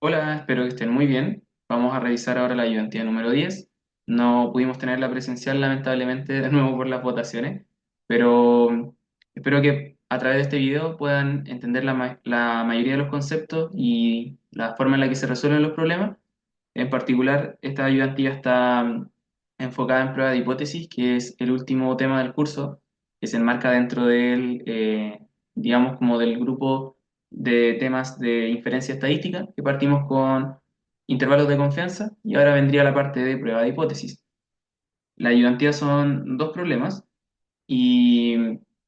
Hola, espero que estén muy bien. Vamos a revisar ahora la ayudantía número 10. No pudimos tener la presencial, lamentablemente, de nuevo por las votaciones, pero espero que a través de este video puedan entender la mayoría de los conceptos y la forma en la que se resuelven los problemas. En particular, esta ayudantía está enfocada en prueba de hipótesis, que es el último tema del curso, que se enmarca dentro del, digamos, como del grupo de temas de inferencia estadística, que partimos con intervalos de confianza y ahora vendría la parte de prueba de hipótesis. La ayudantía son dos problemas y,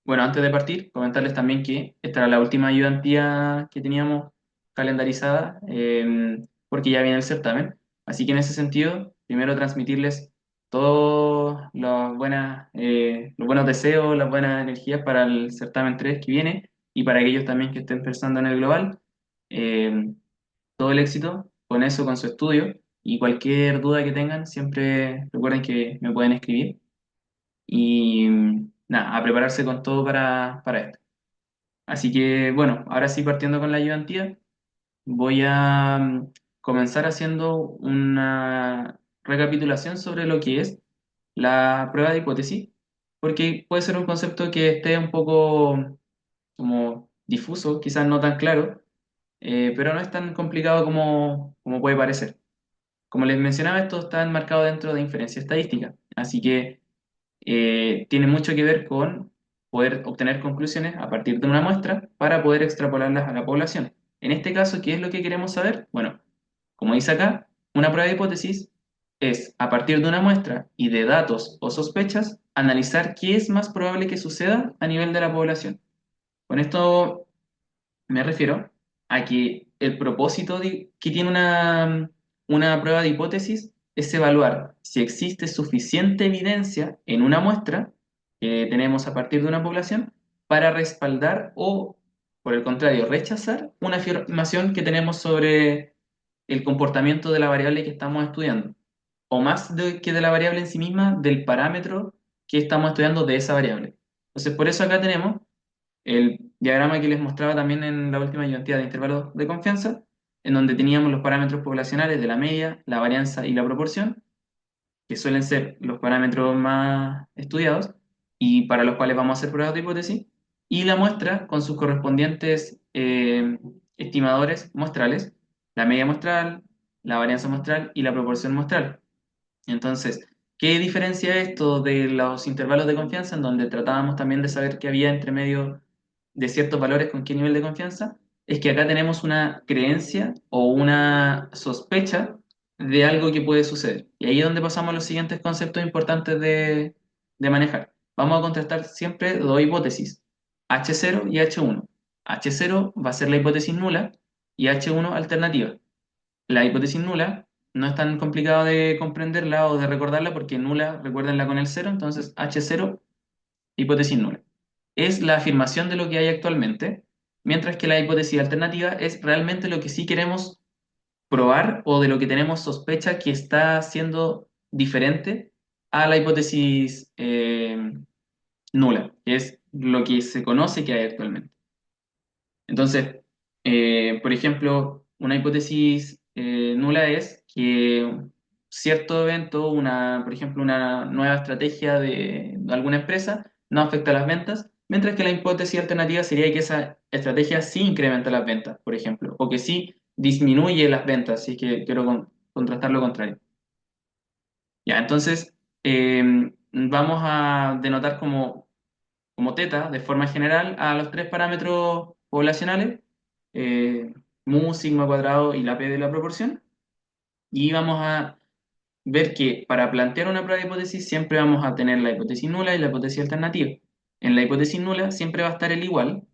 bueno, antes de partir, comentarles también que esta era la última ayudantía que teníamos calendarizada, porque ya viene el certamen. Así que en ese sentido, primero transmitirles todos los buenos deseos, las buenas energías para el certamen 3 que viene y para aquellos también que estén pensando en el global. Eh, Todo el éxito con eso, con su estudio, y cualquier duda que tengan, siempre recuerden que me pueden escribir. Y nada, a prepararse con todo para esto. Así que bueno, ahora sí, partiendo con la ayudantía, voy a comenzar haciendo una recapitulación sobre lo que es la prueba de hipótesis, porque puede ser un concepto que esté un poco como difuso, quizás no tan claro, pero no es tan complicado como puede parecer. Como les mencionaba, esto está enmarcado dentro de inferencia estadística, así que tiene mucho que ver con poder obtener conclusiones a partir de una muestra para poder extrapolarlas a la población. En este caso, ¿qué es lo que queremos saber? Bueno, como dice acá, una prueba de hipótesis es, a partir de una muestra y de datos o sospechas, analizar qué es más probable que suceda a nivel de la población. Con esto me refiero a que el propósito que tiene una prueba de hipótesis es evaluar si existe suficiente evidencia en una muestra que tenemos a partir de una población para respaldar o, por el contrario, rechazar una afirmación que tenemos sobre el comportamiento de la variable que estamos estudiando, o más que de la variable en sí misma, del parámetro que estamos estudiando de esa variable. Entonces, por eso acá tenemos el diagrama que les mostraba también en la última ayudantía de intervalos de confianza, en donde teníamos los parámetros poblacionales de la media, la varianza y la proporción, que suelen ser los parámetros más estudiados y para los cuales vamos a hacer pruebas de hipótesis, y la muestra con sus correspondientes estimadores muestrales, la media muestral, la varianza muestral y la proporción muestral. Entonces, ¿qué diferencia esto de los intervalos de confianza, en donde tratábamos también de saber qué había entre medio de ciertos valores con qué nivel de confianza? Es que acá tenemos una creencia o una sospecha de algo que puede suceder. Y ahí es donde pasamos a los siguientes conceptos importantes de manejar. Vamos a contrastar siempre dos hipótesis, H0 y H1. H0 va a ser la hipótesis nula y H1 alternativa. La hipótesis nula no es tan complicado de comprenderla o de recordarla porque nula, recuérdenla con el cero, entonces H0, hipótesis nula. Es la afirmación de lo que hay actualmente, mientras que la hipótesis alternativa es realmente lo que sí queremos probar o de lo que tenemos sospecha que está siendo diferente a la hipótesis nula, que es lo que se conoce que hay actualmente. Entonces, por ejemplo, una hipótesis nula es que cierto evento, por ejemplo, una nueva estrategia de alguna empresa no afecta a las ventas, mientras que la hipótesis alternativa sería que esa estrategia sí incrementa las ventas, por ejemplo, o que sí disminuye las ventas, si es que quiero contrastar lo contrario. Ya, entonces, vamos a denotar como teta, de forma general, a los tres parámetros poblacionales, mu, sigma cuadrado y la p de la proporción. Y vamos a ver que para plantear una prueba de hipótesis siempre vamos a tener la hipótesis nula y la hipótesis alternativa. En la hipótesis nula siempre va a estar el igual,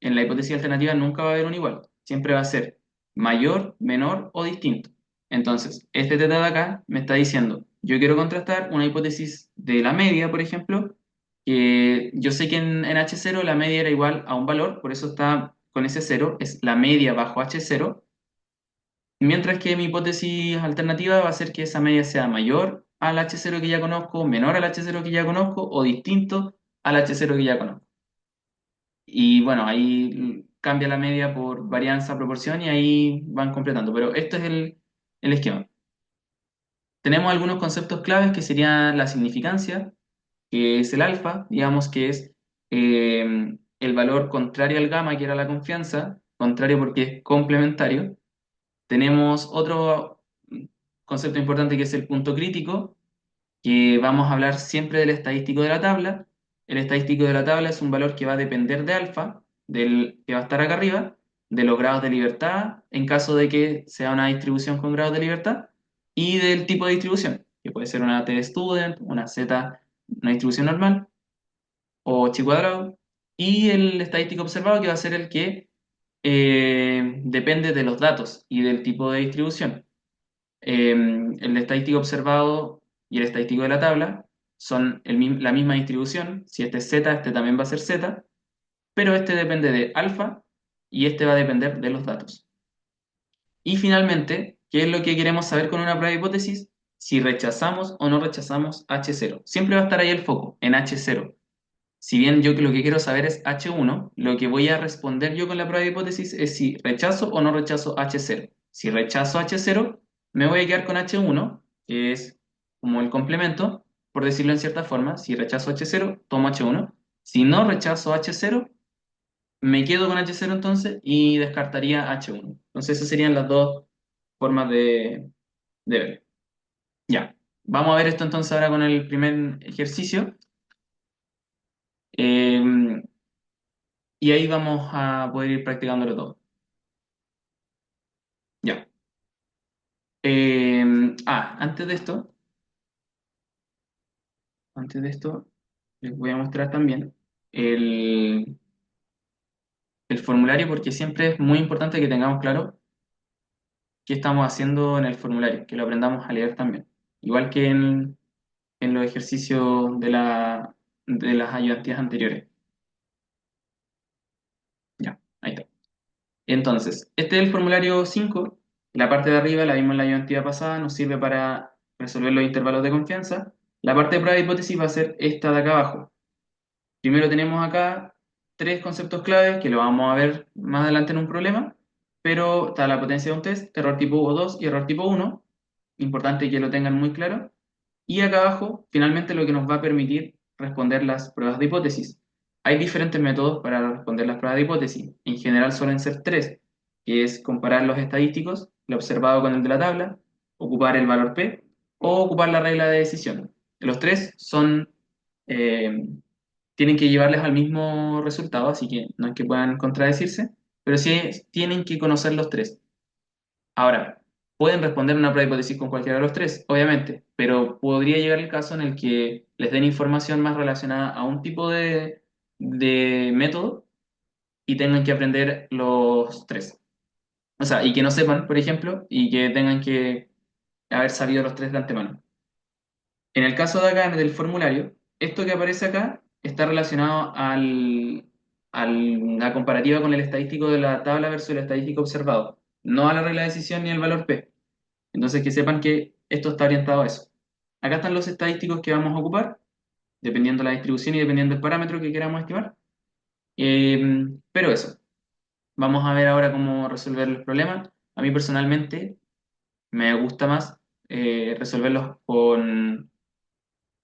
en la hipótesis alternativa nunca va a haber un igual, siempre va a ser mayor, menor o distinto. Entonces, este teta de acá me está diciendo, yo quiero contrastar una hipótesis de la media, por ejemplo, que yo sé que en H0 la media era igual a un valor, por eso está con ese cero, es la media bajo H0, mientras que mi hipótesis alternativa va a ser que esa media sea mayor al H0 que ya conozco, menor al H0 que ya conozco o distinto al H0 que ya conozco. Y bueno, ahí cambia la media por varianza, proporción y ahí van completando. Pero esto es el esquema. Tenemos algunos conceptos claves que serían la significancia, que es el alfa, digamos que es el valor contrario al gamma, que era la confianza, contrario porque es complementario. Tenemos otro concepto importante que es el punto crítico, que vamos a hablar siempre del estadístico de la tabla. El estadístico de la tabla es un valor que va a depender de alfa, del que va a estar acá arriba, de los grados de libertad, en caso de que sea una distribución con grados de libertad, y del tipo de distribución, que puede ser una t-student, una z, una distribución normal, o chi cuadrado, y el estadístico observado, que va a ser el que depende de los datos y del tipo de distribución. El estadístico observado y el estadístico de la tabla son la misma distribución. Si este es z, este también va a ser z, pero este depende de alfa y este va a depender de los datos. Y finalmente, ¿qué es lo que queremos saber con una prueba de hipótesis? Si rechazamos o no rechazamos H0. Siempre va a estar ahí el foco, en H0. Si bien yo lo que quiero saber es H1, lo que voy a responder yo con la prueba de hipótesis es si rechazo o no rechazo H0. Si rechazo H0, me voy a quedar con H1, que es como el complemento, por decirlo en cierta forma. Si rechazo H0, tomo H1. Si no rechazo H0, me quedo con H0 entonces y descartaría H1. Entonces esas serían las dos formas de ver. Ya, vamos a ver esto entonces ahora con el primer ejercicio. Eh, y ahí vamos a poder ir practicándolo todo. Ya. Antes de esto, les voy a mostrar también el, el formulario porque siempre es muy importante que tengamos claro qué estamos haciendo en el formulario, que lo aprendamos a leer también. Igual que en los ejercicios de las ayudantías anteriores. Ya, ahí está. Entonces, este es el formulario 5. La parte de arriba, la vimos en la ayudantía pasada, nos sirve para resolver los intervalos de confianza. La parte de prueba de hipótesis va a ser esta de acá abajo. Primero tenemos acá tres conceptos claves que lo vamos a ver más adelante en un problema, pero está la potencia de un test, error tipo 2 y error tipo 1. Importante que lo tengan muy claro. Y acá abajo, finalmente, lo que nos va a permitir responder las pruebas de hipótesis. Hay diferentes métodos para responder las pruebas de hipótesis. En general suelen ser tres, que es comparar los estadísticos, lo observado con el de la tabla, ocupar el valor P o ocupar la regla de decisión. Los tres eh, tienen que llevarles al mismo resultado, así que no es que puedan contradecirse, pero sí tienen que conocer los tres. Ahora, pueden responder una prueba de hipótesis con cualquiera de los tres, obviamente, pero podría llegar el caso en el que les den información más relacionada a un tipo de método y tengan que aprender los tres. O sea, y que no sepan, por ejemplo, y que tengan que haber sabido los tres de antemano. En el caso de acá, del formulario, esto que aparece acá está relacionado a la comparativa con el estadístico de la tabla versus el estadístico observado, no a la regla de decisión ni al valor P. Entonces, que sepan que esto está orientado a eso. Acá están los estadísticos que vamos a ocupar, dependiendo de la distribución y dependiendo del parámetro que queramos estimar. Pero eso, vamos a ver ahora cómo resolver los problemas. A mí personalmente me gusta más resolverlos con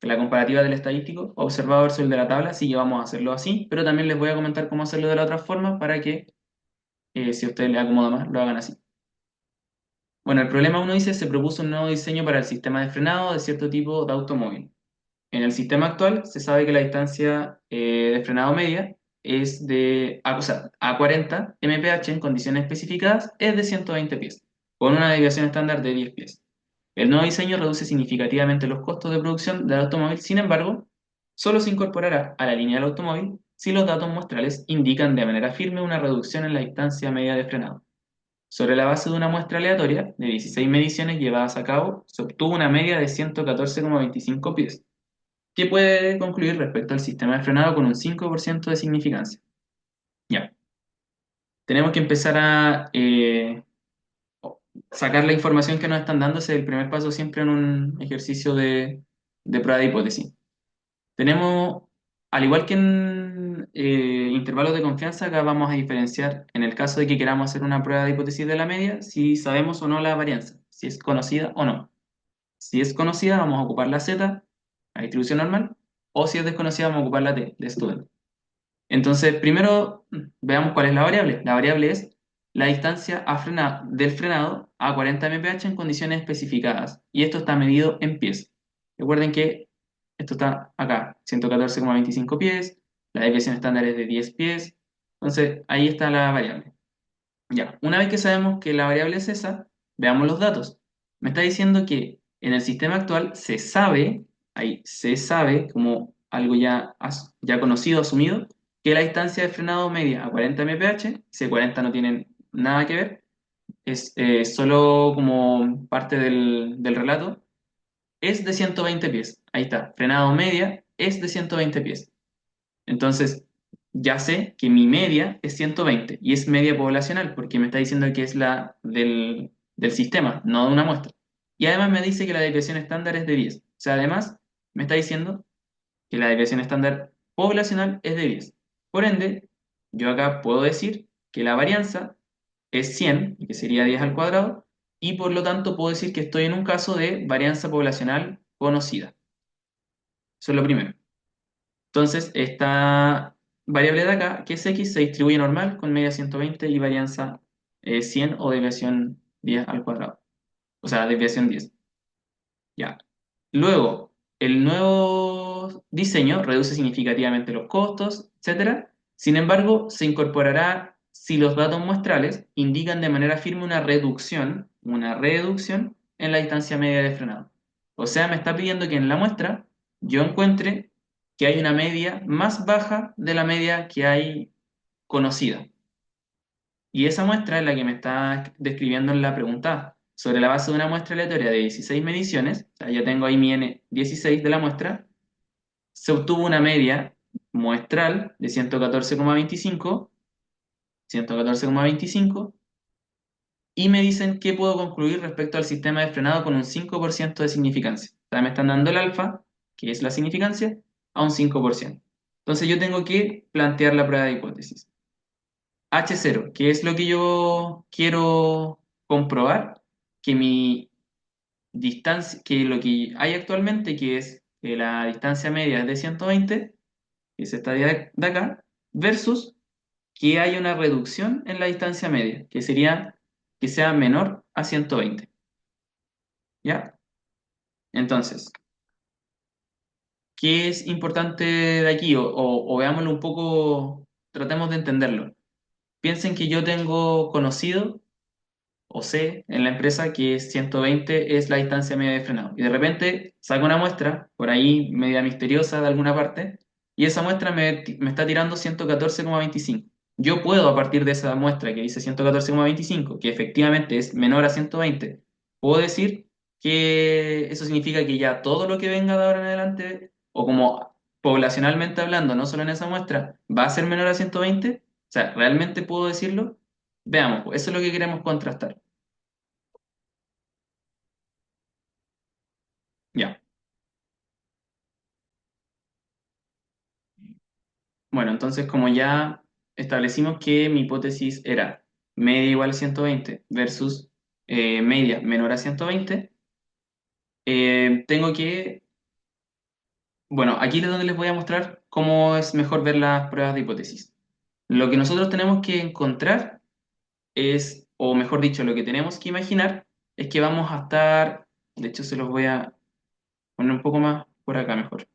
la comparativa del estadístico observado versus el de la tabla, así que vamos a hacerlo así, pero también les voy a comentar cómo hacerlo de la otra forma para que, si a ustedes les acomoda más, lo hagan así. Bueno, el problema uno dice, se propuso un nuevo diseño para el sistema de frenado de cierto tipo de automóvil. En el sistema actual se sabe que la distancia de frenado media es o sea, a 40 mph en condiciones especificadas es de 120 pies, con una desviación estándar de 10 pies. El nuevo diseño reduce significativamente los costos de producción del automóvil, sin embargo, solo se incorporará a la línea del automóvil si los datos muestrales indican de manera firme una reducción en la distancia media de frenado. Sobre la base de una muestra aleatoria de 16 mediciones llevadas a cabo, se obtuvo una media de 114,25 pies, que puede concluir respecto al sistema de frenado con un 5% de significancia. Ya, tenemos que empezar a sacar la información que nos están dando, ese es el primer paso siempre en un ejercicio de prueba de hipótesis. Tenemos Al igual que en intervalos de confianza, acá vamos a diferenciar en el caso de que queramos hacer una prueba de hipótesis de la media, si sabemos o no la varianza, si es conocida o no. Si es conocida, vamos a ocupar la Z, la distribución normal, o si es desconocida, vamos a ocupar la T, de student. Entonces, primero veamos cuál es la variable. La variable es la distancia del frenado a 40 mph en condiciones especificadas. Y esto está medido en pies. Recuerden que esto está acá, 114,25 pies. La desviación estándar es de 10 pies. Entonces, ahí está la variable. Ya, una vez que sabemos que la variable es esa, veamos los datos. Me está diciendo que en el sistema actual se sabe, ahí se sabe como algo ya, ya conocido, asumido, que la distancia de frenado media a 40 mph, ese 40 no tienen nada que ver, es solo como parte del relato, es de 120 pies. Ahí está, frenado media es de 120 pies. Entonces, ya sé que mi media es 120 y es media poblacional porque me está diciendo que es la del sistema, no de una muestra. Y además me dice que la desviación estándar es de 10. O sea, además me está diciendo que la desviación estándar poblacional es de 10. Por ende, yo acá puedo decir que la varianza es 100, que sería 10 al cuadrado, y por lo tanto puedo decir que estoy en un caso de varianza poblacional conocida. Eso es lo primero. Entonces, esta variable de acá, que es x, se distribuye normal con media 120 y varianza 100 o desviación 10 al cuadrado. O sea, desviación 10. Ya. Luego, el nuevo diseño reduce significativamente los costos, etcétera. Sin embargo, se incorporará si los datos muestrales indican de manera firme una reducción en la distancia media de frenado. O sea, me está pidiendo que en la muestra yo encuentre que hay una media más baja de la media que hay conocida. Y esa muestra es la que me está describiendo en la pregunta. Sobre la base de una muestra aleatoria de 16 mediciones, o sea, ya tengo ahí mi N16 de la muestra, se obtuvo una media muestral de 114,25, y me dicen que puedo concluir respecto al sistema de frenado con un 5% de significancia. O sea, me están dando el alfa, que es la significancia, a un 5%. Entonces yo tengo que plantear la prueba de hipótesis. H0, que es lo que yo quiero comprobar, que mi distancia, que lo que hay actualmente, que es que la distancia media es de 120, que es esta de acá, versus que hay una reducción en la distancia media, que sería que sea menor a 120. ¿Ya? Entonces, ¿qué es importante de aquí? O veámoslo un poco, tratemos de entenderlo. Piensen que yo tengo conocido o sé en la empresa que 120 es la distancia media de frenado. Y de repente saco una muestra, por ahí media misteriosa de alguna parte, y esa muestra me está tirando 114,25. Yo puedo, a partir de esa muestra que dice 114,25, que efectivamente es menor a 120, puedo decir que eso significa que ya todo lo que venga de ahora en adelante, o como poblacionalmente hablando, no solo en esa muestra, va a ser menor a 120. O sea, ¿realmente puedo decirlo? Veamos, pues eso es lo que queremos contrastar. Ya. Bueno, entonces como ya establecimos que mi hipótesis era media igual a 120 versus media menor a 120, tengo que, bueno, aquí es donde les voy a mostrar cómo es mejor ver las pruebas de hipótesis. Lo que nosotros tenemos que encontrar es, o mejor dicho, lo que tenemos que imaginar es que vamos a estar, de hecho se los voy a poner un poco más por acá mejor,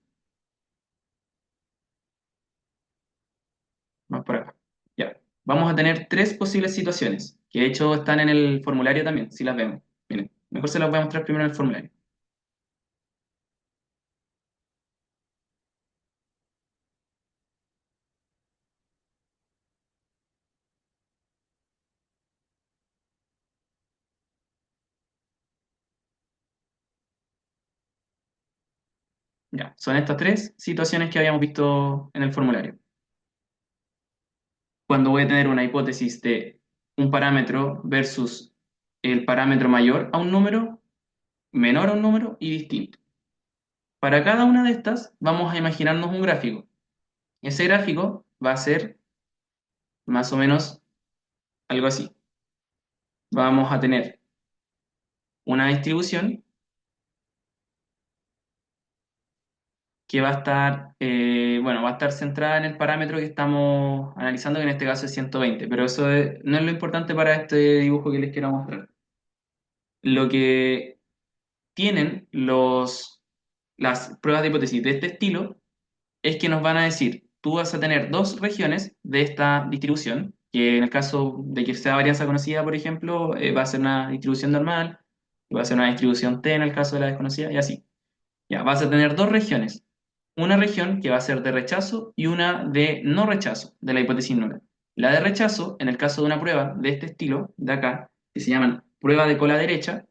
más por acá. Ya. Vamos a tener tres posibles situaciones, que de hecho están en el formulario también, si las vemos. Miren, mejor se las voy a mostrar primero en el formulario. Ya. Son estas tres situaciones que habíamos visto en el formulario. Cuando voy a tener una hipótesis de un parámetro versus el parámetro mayor a un número, menor a un número y distinto. Para cada una de estas, vamos a imaginarnos un gráfico. Ese gráfico va a ser más o menos algo así. Vamos a tener una distribución que va a estar, bueno, va a estar centrada en el parámetro que estamos analizando, que en este caso es 120, pero no es lo importante para este dibujo que les quiero mostrar. Lo que tienen las pruebas de hipótesis de este estilo es que nos van a decir, tú vas a tener dos regiones de esta distribución, que en el caso de que sea varianza conocida, por ejemplo, va a ser una distribución normal, y va a ser una distribución T en el caso de la desconocida, y así. Ya, vas a tener dos regiones. Una región que va a ser de rechazo y una de no rechazo de la hipótesis nula. La de rechazo, en el caso de una prueba de este estilo, de acá, que se llaman prueba de cola derecha,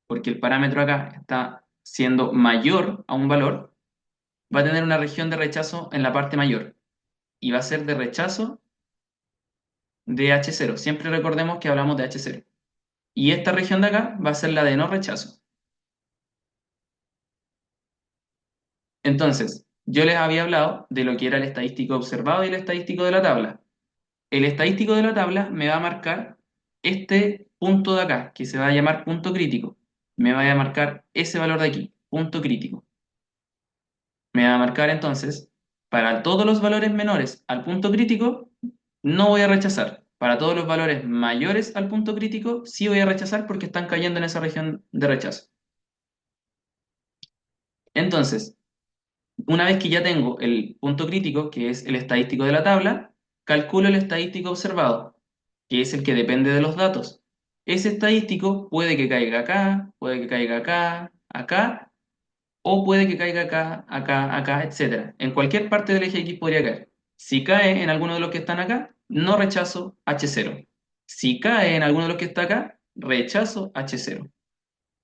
porque el parámetro acá está siendo mayor a un valor, va a tener una región de rechazo en la parte mayor y va a ser de rechazo de H0. Siempre recordemos que hablamos de H0. Y esta región de acá va a ser la de no rechazo. Entonces, yo les había hablado de lo que era el estadístico observado y el estadístico de la tabla. El estadístico de la tabla me va a marcar este punto de acá, que se va a llamar punto crítico. Me va a marcar ese valor de aquí, punto crítico. Me va a marcar entonces, para todos los valores menores al punto crítico, no voy a rechazar. Para todos los valores mayores al punto crítico, sí voy a rechazar porque están cayendo en esa región de rechazo. Entonces, una vez que ya tengo el punto crítico, que es el estadístico de la tabla, calculo el estadístico observado, que es el que depende de los datos. Ese estadístico puede que caiga acá, puede que caiga acá, acá, o puede que caiga acá, acá, acá, etcétera. En cualquier parte del eje X podría caer. Si cae en alguno de los que están acá, no rechazo H0. Si cae en alguno de los que está acá, rechazo H0.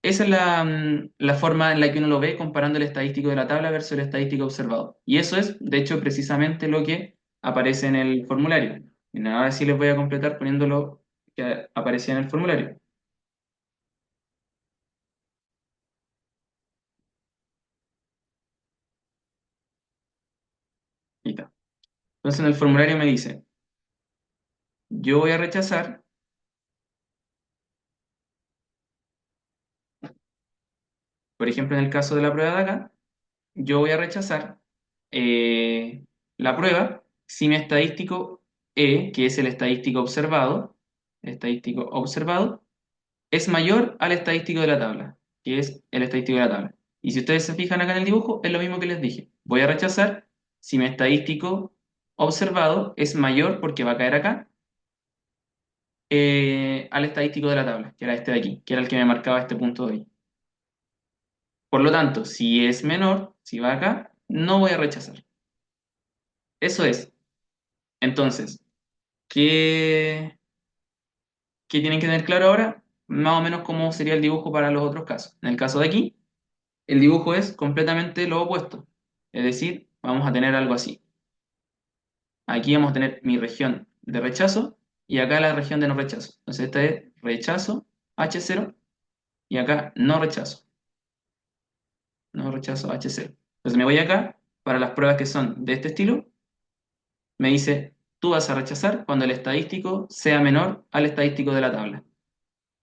Esa es la forma en la que uno lo ve comparando el estadístico de la tabla versus el estadístico observado. Y eso es, de hecho, precisamente lo que aparece en el formulario. Y nada, sí les voy a completar poniendo lo que aparecía en el formulario. Ahí está. Entonces en el formulario me dice, yo voy a rechazar, por ejemplo, en el caso de la prueba de acá, yo voy a rechazar la prueba si mi estadístico E, que es el estadístico observado, es mayor al estadístico de la tabla, que es el estadístico de la tabla. Y si ustedes se fijan acá en el dibujo, es lo mismo que les dije. Voy a rechazar si mi estadístico observado es mayor, porque va a caer acá, al estadístico de la tabla, que era este de aquí, que era el que me marcaba este punto de ahí. Por lo tanto, si es menor, si va acá, no voy a rechazar. Eso es. Entonces, ¿qué, qué tienen que tener claro ahora? Más o menos cómo sería el dibujo para los otros casos. En el caso de aquí, el dibujo es completamente lo opuesto. Es decir, vamos a tener algo así. Aquí vamos a tener mi región de rechazo y acá la región de no rechazo. Entonces, esta es rechazo, H0, y acá no rechazo, no rechazo, H0. Entonces, me voy acá, para las pruebas que son de este estilo, me dice, tú vas a rechazar cuando el estadístico sea menor al estadístico de la tabla,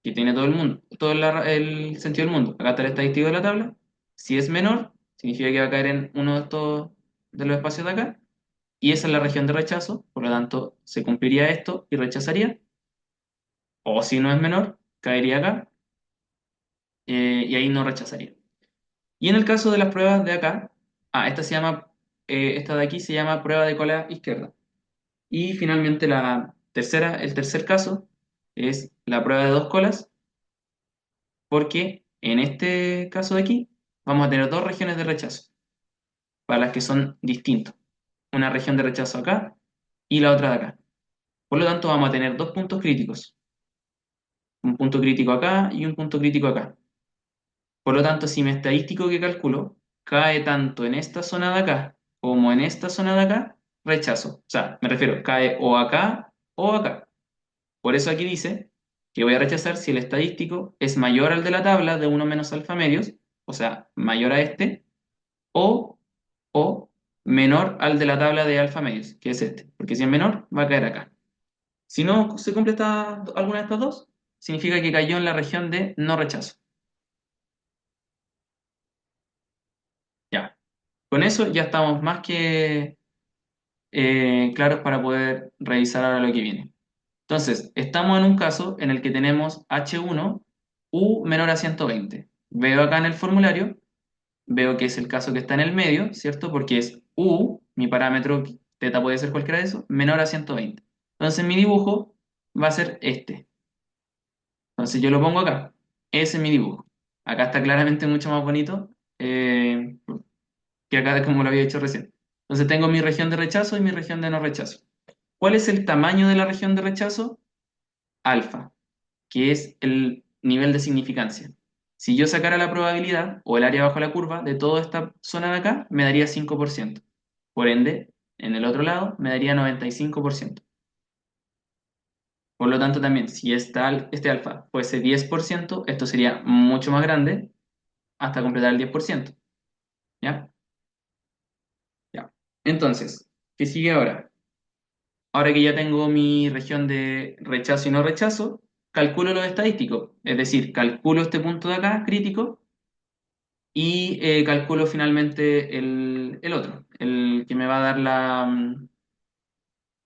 que tiene todo el mundo, todo el sentido del mundo. Acá está el estadístico de la tabla. Si es menor, significa que va a caer en uno de estos de los espacios de acá. Y esa es la región de rechazo, por lo tanto, se cumpliría esto y rechazaría. O si no es menor, caería acá y ahí no rechazaría. Y en el caso de las pruebas de acá, esta de aquí se llama prueba de cola izquierda. Y finalmente el tercer caso es la prueba de dos colas, porque en este caso de aquí vamos a tener dos regiones de rechazo, para las que son distintos. Una región de rechazo acá y la otra de acá. Por lo tanto, vamos a tener dos puntos críticos, un punto crítico acá y un punto crítico acá. Por lo tanto, si mi estadístico que calculo cae tanto en esta zona de acá como en esta zona de acá, rechazo. O sea, me refiero, cae o acá o acá. Por eso aquí dice que voy a rechazar si el estadístico es mayor al de la tabla de uno menos alfa medios, o sea, mayor a este, o menor al de la tabla de alfa medios, que es este, porque si es menor, va a caer acá. Si no se cumple alguna de estas dos, significa que cayó en la región de no rechazo. Ya. Con eso ya estamos más que claros para poder revisar ahora lo que viene. Entonces, estamos en un caso en el que tenemos H1 U menor a 120. Veo acá en el formulario, veo que es el caso que está en el medio, ¿cierto? Porque es U, mi parámetro, teta puede ser cualquiera de esos, menor a 120. Entonces, mi dibujo va a ser este. Entonces, yo lo pongo acá. Ese es mi dibujo. Acá está claramente mucho más bonito que acá como lo había hecho recién. Entonces, tengo mi región de rechazo y mi región de no rechazo. ¿Cuál es el tamaño de la región de rechazo? Alfa, que es el nivel de significancia. Si yo sacara la probabilidad o el área bajo la curva de toda esta zona de acá, me daría 5%. Por ende, en el otro lado me daría 95%. Por lo tanto, también, si este alfa fuese 10%, esto sería mucho más grande hasta completar el 10%. ¿Ya? Ya. Entonces, ¿qué sigue ahora? Ahora que ya tengo mi región de rechazo y no rechazo, calculo los estadísticos. Es decir, calculo este punto de acá, crítico, y calculo finalmente el otro, el que me va a dar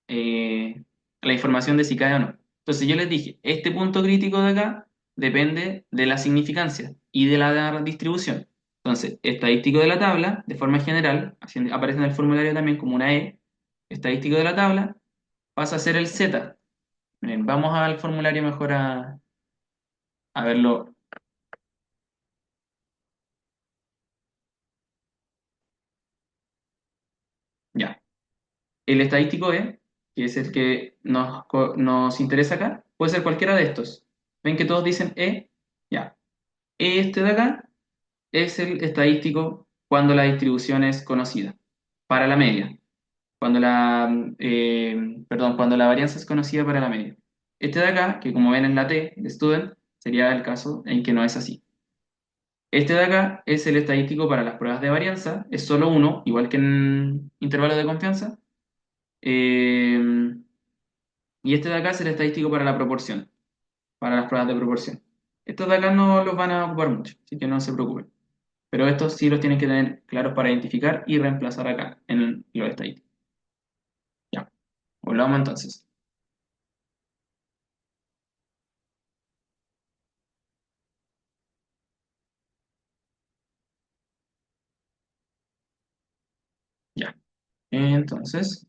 eh, la información de si cae o no. Entonces yo les dije, este punto crítico de acá depende de la significancia y de la distribución. Entonces, estadístico de la tabla, de forma general, aparece en el formulario también como una E, estadístico de la tabla, pasa a ser el Z. Miren, vamos al formulario mejor a verlo. Ya. El estadístico E, que es el que nos interesa acá, puede ser cualquiera de estos. ¿Ven que todos dicen E? Ya. Este de acá es el estadístico cuando la distribución es conocida, para la media. Cuando la varianza es conocida para la media. Este de acá, que como ven en la T de student, sería el caso en que no es así. Este de acá es el estadístico para las pruebas de varianza, es solo uno, igual que en intervalos de confianza. Eh, y este de acá es el estadístico para la proporción, para las pruebas de proporción. Estos de acá no los van a ocupar mucho, así que no se preocupen. Pero estos sí los tienen que tener claros para identificar y reemplazar acá en los estadísticos. Ya, volvamos entonces. Ya, entonces,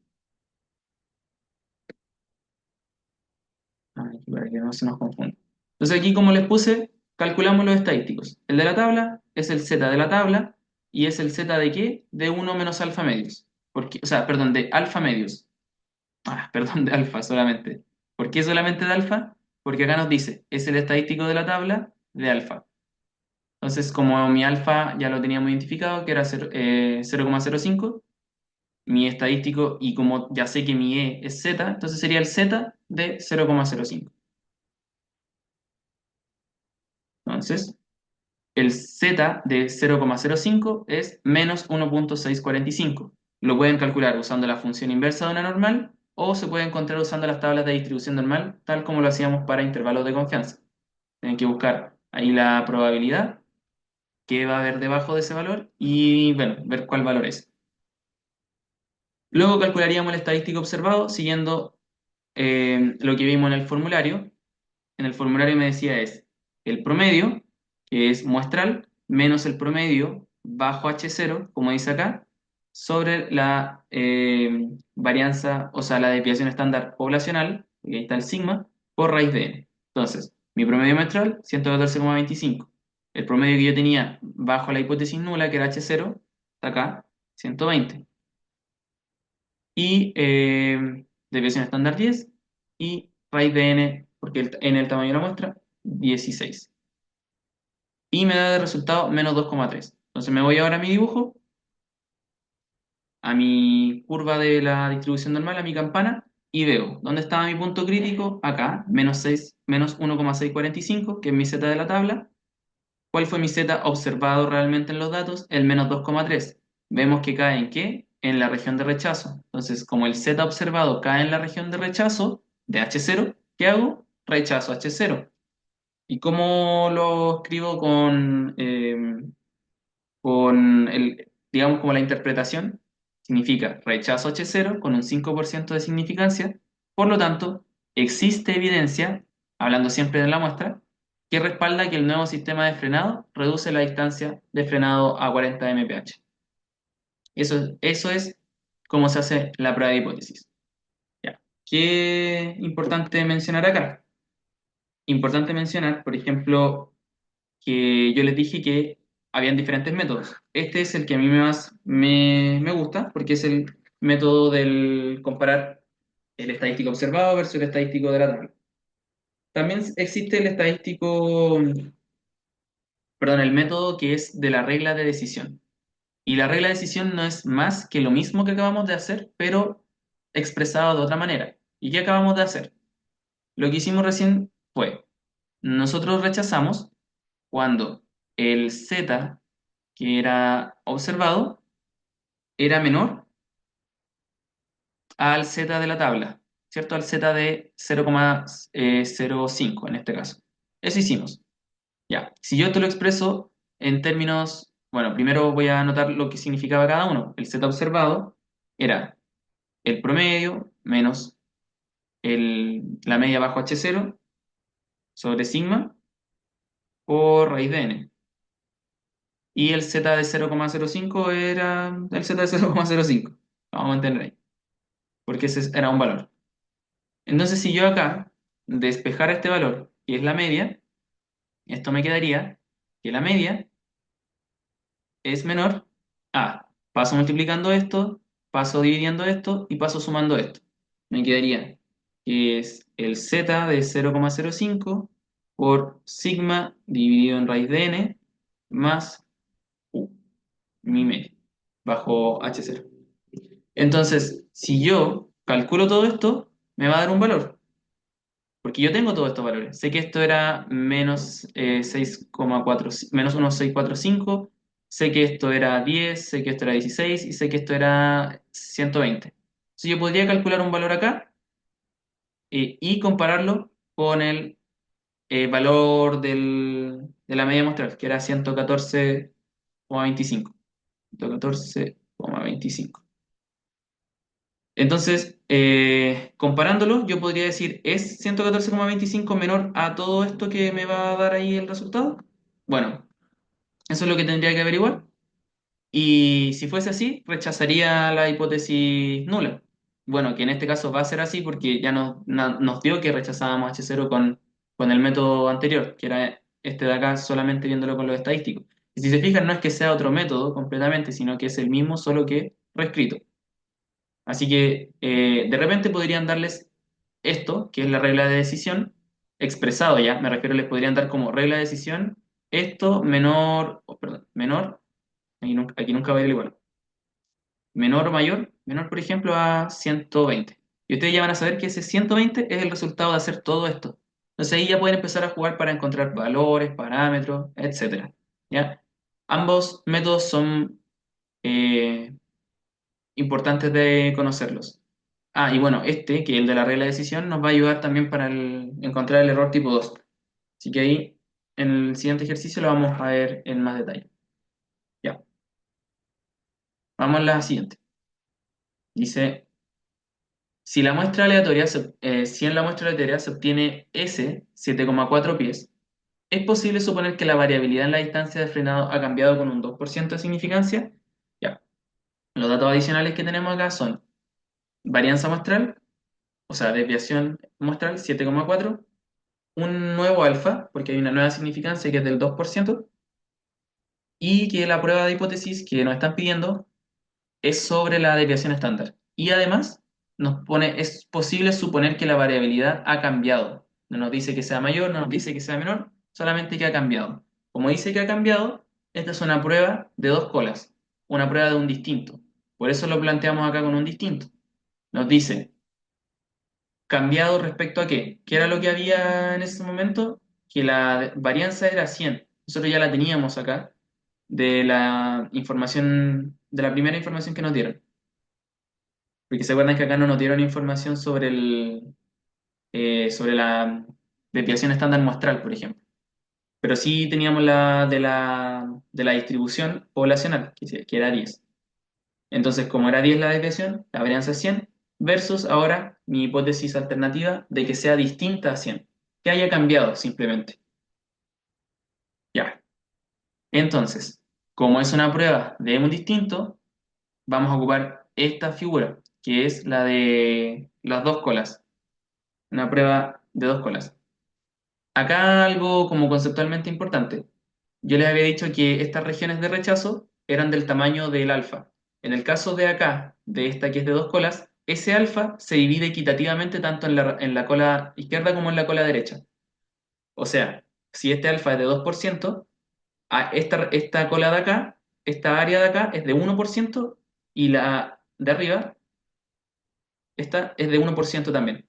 aquí para que no se nos confunda. Entonces aquí como les puse, calculamos los estadísticos. El de la tabla es el z de la tabla y es el z de qué? De uno menos alfa medios. O sea, perdón, de alfa medios. Perdón, de alfa solamente. ¿Por qué solamente de alfa? Porque acá nos dice, es el estadístico de la tabla de alfa. Entonces, como mi alfa ya lo teníamos identificado, que era 0,05, mi estadístico, y como ya sé que mi E es z, entonces sería el z de 0,05. Entonces, el z de 0,05 es menos 1,645. Lo pueden calcular usando la función inversa de una normal o se puede encontrar usando las tablas de distribución normal, tal como lo hacíamos para intervalos de confianza. Tienen que buscar ahí la probabilidad que va a haber debajo de ese valor y, bueno, ver cuál valor es. Luego calcularíamos el estadístico observado siguiendo lo que vimos en el formulario. En el formulario me decía es el promedio, que es muestral, menos el promedio bajo H0, como dice acá, sobre la varianza, o sea, la desviación estándar poblacional, y ahí está el sigma, por raíz de n. Entonces, mi promedio muestral, 114,25. El promedio que yo tenía bajo la hipótesis nula, que era H0, está acá, 120. Y desviación estándar 10 y raíz de n, porque n es el tamaño de la muestra, 16. Y me da de resultado menos 2,3. Entonces me voy ahora a mi dibujo, a mi curva de la distribución normal, a mi campana, y veo dónde estaba mi punto crítico, acá, menos 6, menos 1,645, que es mi z de la tabla. ¿Cuál fue mi z observado realmente en los datos? El menos 2,3. Vemos que cae en qué? en la región de rechazo. Entonces, como el Z observado cae en la región de rechazo de H0, ¿qué hago? Rechazo H0. ¿Y cómo lo escribo con digamos, como la interpretación? Significa rechazo H0 con un 5% de significancia. Por lo tanto, existe evidencia, hablando siempre de la muestra, que respalda que el nuevo sistema de frenado reduce la distancia de frenado a 40 mph. Eso es cómo se hace la prueba de hipótesis. Ya. ¿Qué importante mencionar acá? Importante mencionar, por ejemplo, que yo les dije que habían diferentes métodos. Este es el que a mí más me gusta, porque es el método del comparar el estadístico observado versus el estadístico de la tabla. También existe el estadístico, perdón, el método que es de la regla de decisión. Y la regla de decisión no es más que lo mismo que acabamos de hacer, pero expresado de otra manera. ¿Y qué acabamos de hacer? Lo que hicimos recién fue, nosotros rechazamos cuando el Z que era observado era menor al Z de la tabla, ¿cierto? Al Z de 0,05 en este caso. Eso hicimos. Ya, si yo te lo expreso en términos, bueno, primero voy a anotar lo que significaba cada uno. El Z observado era el promedio menos la media bajo H0 sobre sigma por raíz de n. Y el Z de 0,05 era el Z de 0,05. Vamos a mantener ahí, porque ese era un valor. Entonces, si yo acá despejara este valor, que es la media, esto me quedaría que la media es menor a, paso multiplicando esto, paso dividiendo esto y paso sumando esto. Me quedaría que es el Z de 0,05 por sigma dividido en raíz de n más u, mi media, bajo H0. Entonces, si yo calculo todo esto, me va a dar un valor. Porque yo tengo todos estos valores. Sé que esto era menos 6,4, menos 1,645. Sé que esto era 10, sé que esto era 16 y sé que esto era 120. Entonces yo podría calcular un valor acá y compararlo con el valor de la media muestral, que era 114,25. 114,25. Entonces, comparándolo, yo podría decir, ¿es 114,25 menor a todo esto que me va a dar ahí el resultado? Bueno, eso es lo que tendría que averiguar. Y si fuese así, rechazaría la hipótesis nula. Bueno, que en este caso va a ser así porque ya nos dio que rechazábamos H0 con el método anterior, que era este de acá, solamente viéndolo con los estadísticos. Y si se fijan, no es que sea otro método completamente, sino que es el mismo, solo que reescrito. Así que de repente podrían darles esto, que es la regla de decisión, expresado ya, me refiero, les podrían dar como regla de decisión esto menor, perdón, menor, aquí nunca va a ir igual, menor o mayor, menor por ejemplo a 120. Y ustedes ya van a saber que ese 120 es el resultado de hacer todo esto. Entonces ahí ya pueden empezar a jugar para encontrar valores, parámetros, etcétera. ¿Ya? Ambos métodos son eh, importantes de conocerlos. Ah, y bueno, este, que es el de la regla de decisión, nos va a ayudar también para encontrar el error tipo 2. Así que ahí, en el siguiente ejercicio lo vamos a ver en más detalle. Ya, vamos a la siguiente. Dice, si en la muestra aleatoria se obtiene S, 7,4 pies, ¿es posible suponer que la variabilidad en la distancia de frenado ha cambiado con un 2% de significancia? Ya, los datos adicionales que tenemos acá son varianza muestral, o sea, desviación muestral 7,4, un nuevo alfa, porque hay una nueva significancia que es del 2%, y que la prueba de hipótesis que nos están pidiendo es sobre la desviación estándar. Y además nos pone, es posible suponer que la variabilidad ha cambiado. No nos dice que sea mayor, no nos dice que sea menor, solamente que ha cambiado. Como dice que ha cambiado, esta es una prueba de dos colas, una prueba de un distinto. Por eso lo planteamos acá con un distinto. Nos dice cambiado respecto a qué. ¿Qué era lo que había en ese momento? Que la varianza era 100. Nosotros ya la teníamos acá de la información, de la primera información que nos dieron. Porque se acuerdan que acá no nos dieron información sobre sobre la desviación estándar muestral, por ejemplo. Pero sí teníamos la de la distribución poblacional, que era 10. Entonces, como era 10 la desviación, la varianza es 100, versus ahora mi hipótesis alternativa de que sea distinta a 100, que haya cambiado simplemente. Ya. Entonces, como es una prueba de un distinto, vamos a ocupar esta figura, que es la de las dos colas, una prueba de dos colas. Acá algo como conceptualmente importante. Yo les había dicho que estas regiones de rechazo eran del tamaño del alfa. En el caso de acá, de esta que es de dos colas, ese alfa se divide equitativamente tanto en la cola izquierda como en la cola derecha. O sea, si este alfa es de 2%, esta cola de acá, esta área de acá es de 1% y la de arriba, esta es de 1% también.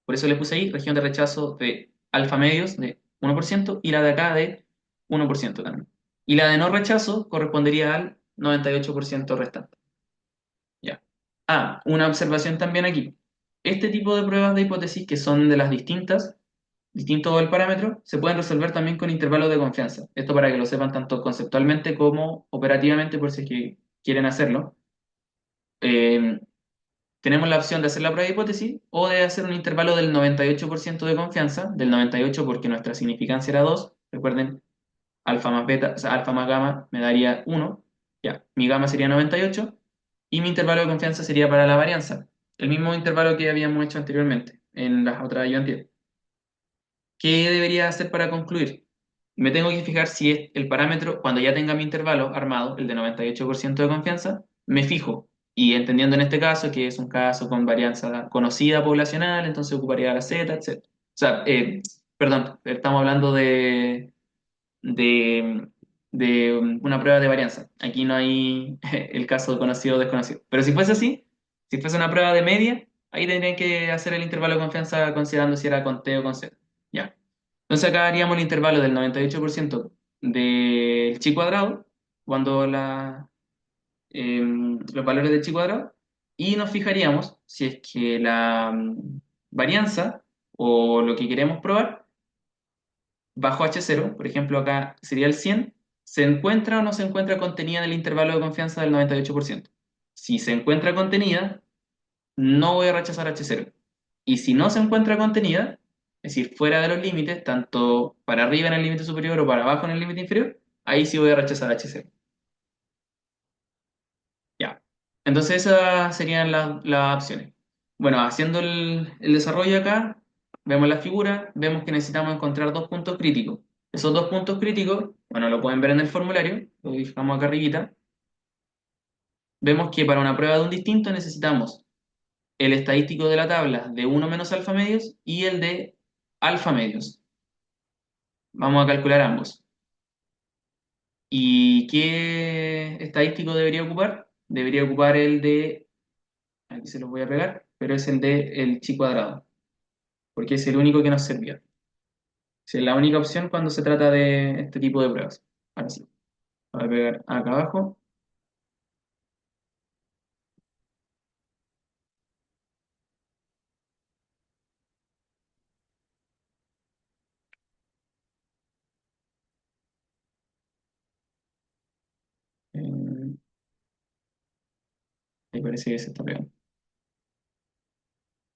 Por eso le puse ahí región de rechazo de alfa medios de 1% y la de acá de 1% también. Y la de no rechazo correspondería al 98% restante. Ya. Ah, una observación también aquí. Este tipo de pruebas de hipótesis que son de las distintos del parámetro, se pueden resolver también con intervalos de confianza. Esto para que lo sepan tanto conceptualmente como operativamente por si es que quieren hacerlo. Eh, Tenemos la opción de hacer la prueba de hipótesis o de hacer un intervalo del 98% de confianza, del 98 porque nuestra significancia era 2. Recuerden, alfa más beta, o sea, alfa más gamma me daría 1. Ya, mi gamma sería 98 y mi intervalo de confianza sería para la varianza, el mismo intervalo que habíamos hecho anteriormente en las otras ayudantías. ¿Qué debería hacer para concluir? Me tengo que fijar si es el parámetro, cuando ya tenga mi intervalo armado, el de 98% de confianza, me fijo. Y entendiendo en este caso que es un caso con varianza conocida poblacional, entonces ocuparía la Z, etc. O sea, perdón, estamos hablando de, de una prueba de varianza. Aquí no hay el caso de conocido o desconocido. Pero si fuese así, si fuese una prueba de media, ahí tendrían que hacer el intervalo de confianza considerando si era con T o con Z. Ya. Entonces acá haríamos el intervalo del 98% del chi cuadrado, cuando los valores del chi cuadrado, y nos fijaríamos si es que la varianza o lo que queremos probar bajo H0, por ejemplo acá sería el 100, ¿se encuentra o no se encuentra contenida en el intervalo de confianza del 98%? Si se encuentra contenida, no voy a rechazar H0. Y si no se encuentra contenida, es decir, fuera de los límites, tanto para arriba en el límite superior o para abajo en el límite inferior, ahí sí voy a rechazar H0. Ya. Entonces esas serían las opciones. Bueno, haciendo el desarrollo acá, vemos la figura, vemos que necesitamos encontrar dos puntos críticos. Esos dos puntos críticos, bueno, lo pueden ver en el formulario, lo dejamos acá arribita. Vemos que para una prueba de un distinto necesitamos el estadístico de la tabla de uno menos alfa medios y el de alfa medios. Vamos a calcular ambos. ¿Y qué estadístico debería ocupar? Debería ocupar el de, aquí se los voy a pegar, pero es el de el chi cuadrado, porque es el único que nos servía. Es la única opción cuando se trata de este tipo de pruebas. Ahora sí, voy a pegar acá abajo. Eh, Ahí parece que se está pegando.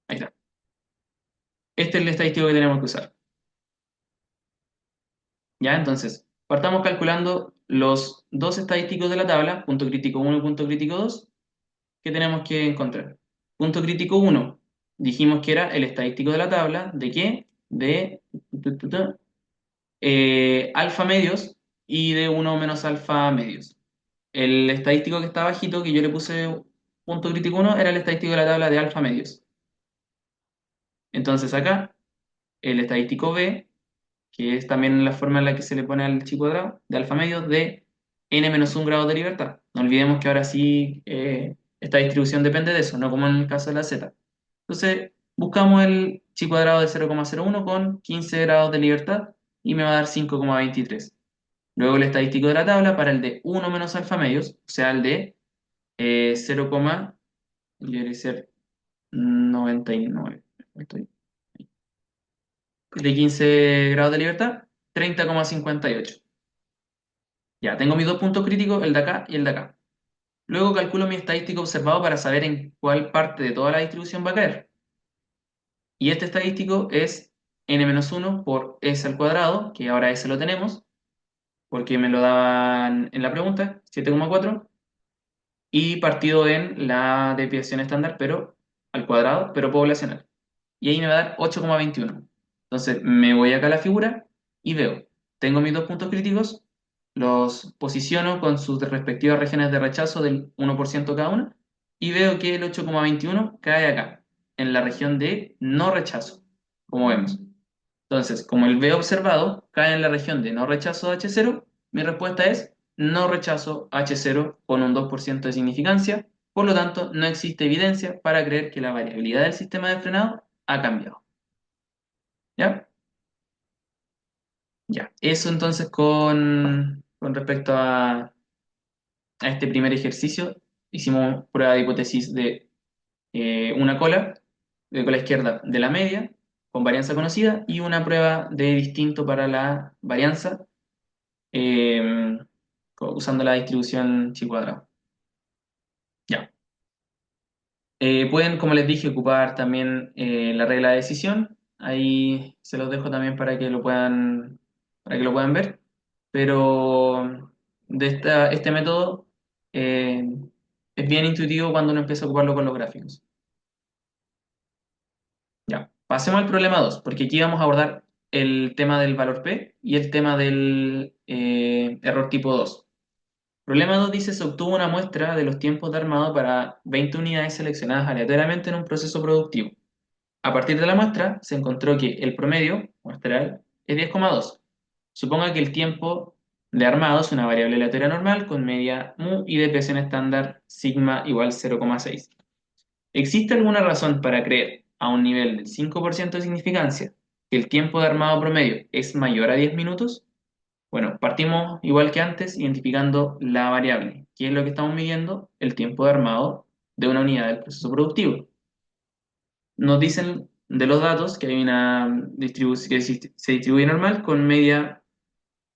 Ahí está. Este es el estadístico que tenemos que usar. ¿Ya? Entonces, partamos calculando los dos estadísticos de la tabla, punto crítico uno y punto crítico 2, que tenemos que encontrar. Punto crítico uno, dijimos que era el estadístico de la tabla, ¿de qué? De alfa medios y de uno menos alfa medios. El estadístico que está bajito, que yo le puse punto crítico uno, era el estadístico de la tabla de alfa medios. Entonces acá, el estadístico B, que es también la forma en la que se le pone al chi cuadrado, de alfa medio, de n-1 grados de libertad. No olvidemos que ahora sí esta distribución depende de eso, no como en el caso de la z. Entonces, buscamos el chi cuadrado de 0,01 con 15 grados de libertad y me va a dar 5,23. Luego el estadístico de la tabla para el de uno menos alfa medios, o sea, el de 0, 99. Estoy- De 15 grados de libertad, 30,58. Ya, tengo mis dos puntos críticos, el de acá y el de acá. Luego calculo mi estadístico observado para saber en cuál parte de toda la distribución va a caer. Y este estadístico es n-1 por s al cuadrado, que ahora s lo tenemos, porque me lo daban en la pregunta, 7,4, y partido en la desviación estándar, pero al cuadrado, pero poblacional. Y ahí me va a dar 8,21. Entonces me voy acá a la figura y veo, tengo mis dos puntos críticos, los posiciono con sus respectivas regiones de rechazo del 1% cada una, y veo que el 8,21 cae acá, en la región de no rechazo, como vemos. Entonces, como el B observado cae en la región de no rechazo H0, mi respuesta es no rechazo H0 con un 2% de significancia. Por lo tanto, no existe evidencia para creer que la variabilidad del sistema de frenado ha cambiado. ¿Ya? Ya. Eso entonces con respecto a este primer ejercicio. Hicimos prueba de hipótesis de una cola, de cola izquierda de la media, con varianza conocida, y una prueba de distinto para la varianza eh, usando la distribución chi cuadrado. Ya. Pueden, como les dije, ocupar también la regla de decisión. Ahí se los dejo también para que lo puedan ver. Pero este método eh, es bien intuitivo cuando uno empieza a ocuparlo con los gráficos. Ya. Pasemos al problema 2 porque aquí vamos a abordar el tema del valor P y el tema del error tipo 2. Problema 2 dice, se obtuvo una muestra de los tiempos de armado para 20 unidades seleccionadas aleatoriamente en un proceso productivo. A partir de la muestra, se encontró que el promedio muestral es 10,2. Suponga que el tiempo de armado es una variable aleatoria normal con media mu y desviación estándar sigma igual 0,6. ¿Existe alguna razón para creer, a un nivel del 5% de significancia, que el tiempo de armado promedio es mayor a 10 minutos? Bueno, partimos igual que antes, identificando la variable, que es lo que estamos midiendo, el tiempo de armado de una unidad del proceso productivo. Nos dicen de los datos que hay una distribución que se distribuye normal con media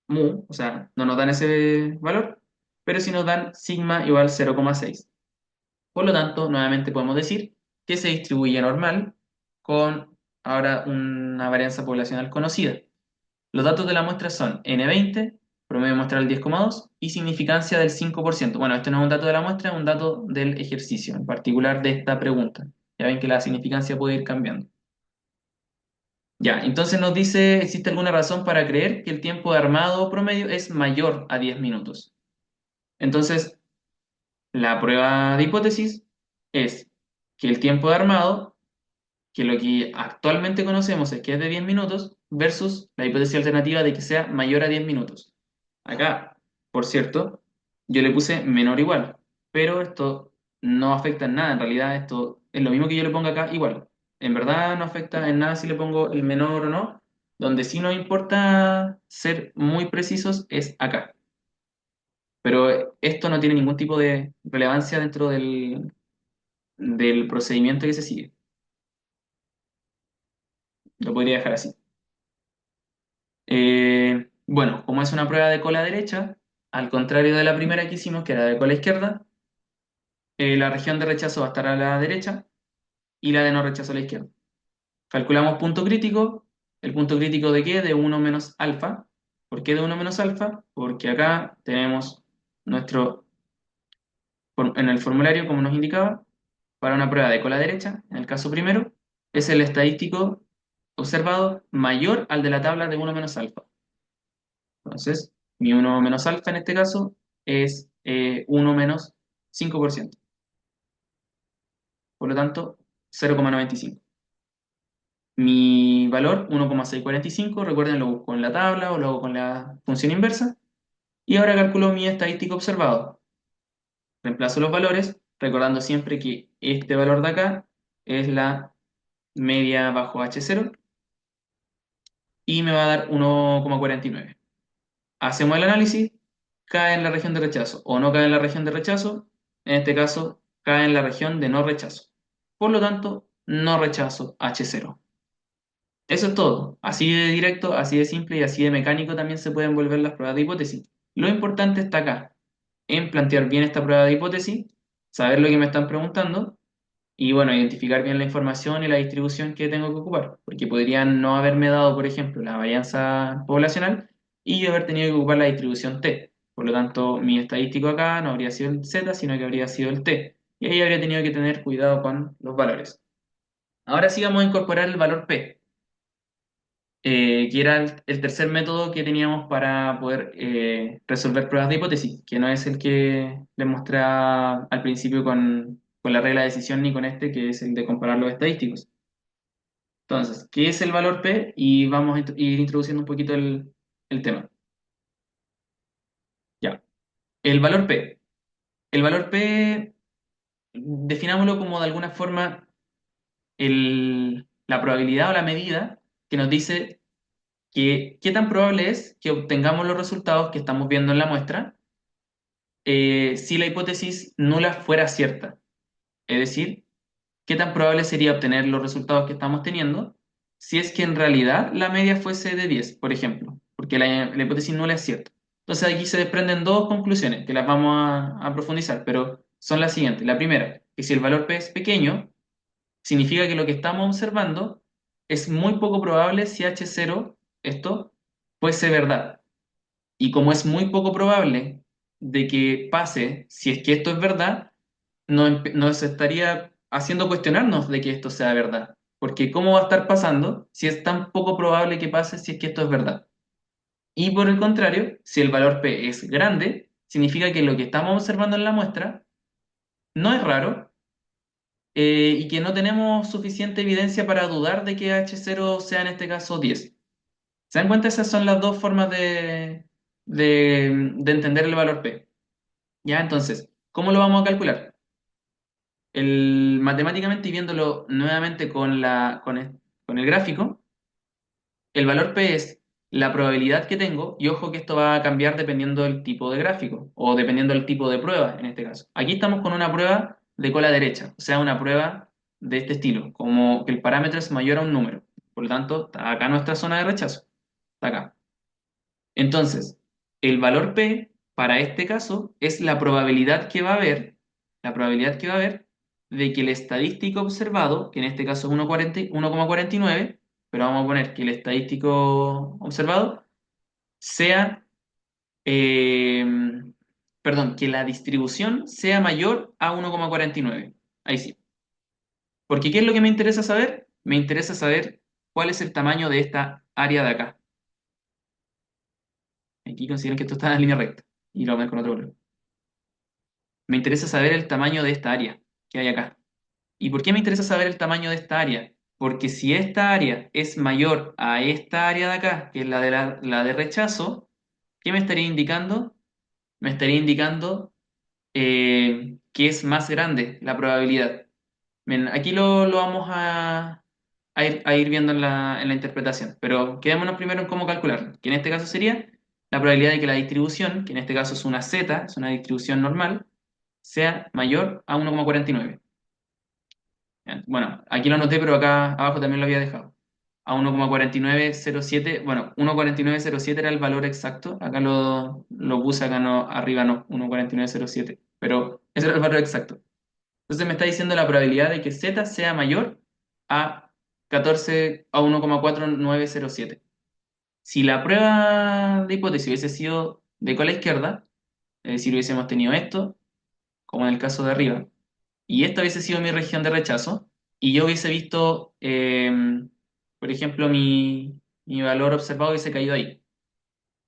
mu, o sea, no nos dan ese valor, pero sí nos dan sigma igual 0,6. Por lo tanto, nuevamente podemos decir que se distribuye normal con ahora una varianza poblacional conocida. Los datos de la muestra son N20, promedio muestral 10,2 y significancia del 5%. Bueno, este no es un dato de la muestra, es un dato del ejercicio, en particular de esta pregunta. Ya ven que la significancia puede ir cambiando. Ya, entonces nos dice, ¿existe alguna razón para creer que el tiempo de armado promedio es mayor a 10 minutos? Entonces, la prueba de hipótesis es que el tiempo de armado, que lo que actualmente conocemos es que es de 10 minutos, versus la hipótesis alternativa de que sea mayor a 10 minutos. Acá, por cierto, yo le puse menor o igual, pero esto no afecta en nada. En realidad, esto es lo mismo que yo le ponga acá igual. En verdad no afecta en nada si le pongo el menor o no. Donde sí nos importa ser muy precisos es acá. Pero esto no tiene ningún tipo de relevancia dentro del procedimiento que se sigue. Lo podría dejar así. Bueno, como es una prueba de cola derecha, al contrario de la primera que hicimos, que era de cola izquierda, la región de rechazo va a estar a la derecha y la de no rechazo a la izquierda. Calculamos punto crítico. ¿El punto crítico de qué? De uno menos alfa. ¿Por qué de uno menos alfa? Porque acá tenemos nuestro, en el formulario, como nos indicaba, para una prueba de cola derecha, en el caso primero, es el estadístico observado mayor al de la tabla de uno menos alfa. Entonces, mi uno menos alfa en este caso es 1 menos 5%. Por lo tanto, 0,95. Mi valor, 1,645, recuerden, lo busco en la tabla o lo hago con la función inversa. Y ahora calculo mi estadístico observado. Reemplazo los valores, recordando siempre que este valor de acá es la media bajo H0 y me va a dar 1,49. Hacemos el análisis, cae en la región de rechazo o no cae en la región de rechazo, en este caso cae en la región de no rechazo. Por lo tanto, no rechazo H0. Eso es todo. Así de directo, así de simple y así de mecánico también se pueden volver las pruebas de hipótesis. Lo importante está acá, en plantear bien esta prueba de hipótesis, saber lo que me están preguntando y bueno, identificar bien la información y la distribución que tengo que ocupar, porque podrían no haberme dado, por ejemplo, la varianza poblacional y yo haber tenido que ocupar la distribución T. Por lo tanto, mi estadístico acá no habría sido el Z, sino que habría sido el T. Y ahí habría tenido que tener cuidado con los valores. Ahora sí vamos a incorporar el valor P, que era el tercer método que teníamos para poder resolver pruebas de hipótesis, que no es el que les mostré al principio con la regla de decisión ni con este, que es el de comparar los estadísticos. Entonces, ¿qué es el valor P? Y vamos a ir introduciendo un poquito el tema. Ya. El valor P. El valor P, definámoslo como de alguna forma la probabilidad o la medida que nos dice que qué tan probable es que obtengamos los resultados que estamos viendo en la muestra si la hipótesis nula fuera cierta. Es decir, qué tan probable sería obtener los resultados que estamos teniendo si es que en realidad la media fuese de 10, por ejemplo, porque la hipótesis nula es cierta. Entonces aquí se desprenden dos conclusiones que las vamos a profundizar, pero son las siguientes. La primera, que si el valor P es pequeño, significa que lo que estamos observando es muy poco probable si H0, esto, fuese verdad. Y como es muy poco probable de que pase, si es que esto es verdad, nos estaría haciendo cuestionarnos de que esto sea verdad. Porque ¿cómo va a estar pasando si es tan poco probable que pase si es que esto es verdad? Y por el contrario, si el valor P es grande, significa que lo que estamos observando en la muestra no es raro y que no tenemos suficiente evidencia para dudar de que H0 sea en este caso 10. ¿Se dan cuenta? Esas son las dos formas de entender el valor P. Ya, entonces, ¿cómo lo vamos a calcular? Matemáticamente y viéndolo nuevamente con el gráfico, el valor P es la probabilidad que tengo, y ojo que esto va a cambiar dependiendo del tipo de gráfico o dependiendo del tipo de prueba en este caso. Aquí estamos con una prueba de cola derecha, o sea, una prueba de este estilo, como que el parámetro es mayor a un número. Por lo tanto, está acá nuestra zona de rechazo, está acá. Entonces, el valor P para este caso es la probabilidad que va a haber, la probabilidad que va a haber de que el estadístico observado, que en este caso es 1,49, pero vamos a poner que el estadístico observado sea, eh, perdón, que la distribución sea mayor a 1,49. Ahí sí. Porque ¿qué es lo que me interesa saber? Me interesa saber cuál es el tamaño de esta área de acá. Aquí consideren que esto está en línea recta y lo voy a ver con otro color. Me interesa saber el tamaño de esta área que hay acá. ¿Y por qué me interesa saber el tamaño de esta área? Porque si esta área es mayor a esta área de acá, que es la de rechazo, ¿qué me estaría indicando? Me estaría indicando que es más grande la probabilidad. Bien, aquí lo vamos a ir viendo en la interpretación, pero quedémonos primero en cómo calcularlo, que en este caso sería la probabilidad de que la distribución, que en este caso es una z, es una distribución normal, sea mayor a 1,49. Bien, bueno, aquí lo anoté, pero acá abajo también lo había dejado. A 1,4907, bueno, 1,4907 era el valor exacto, acá lo puse, acá no, arriba no, 1,4907, pero ese era el valor exacto. Entonces me está diciendo la probabilidad de que z sea mayor a 14 a 1,4907. Si la prueba de hipótesis hubiese sido de cola izquierda, es decir, hubiésemos tenido esto, como en el caso de arriba, y esta hubiese sido mi región de rechazo, y yo hubiese visto, por ejemplo, mi valor observado hubiese caído ahí.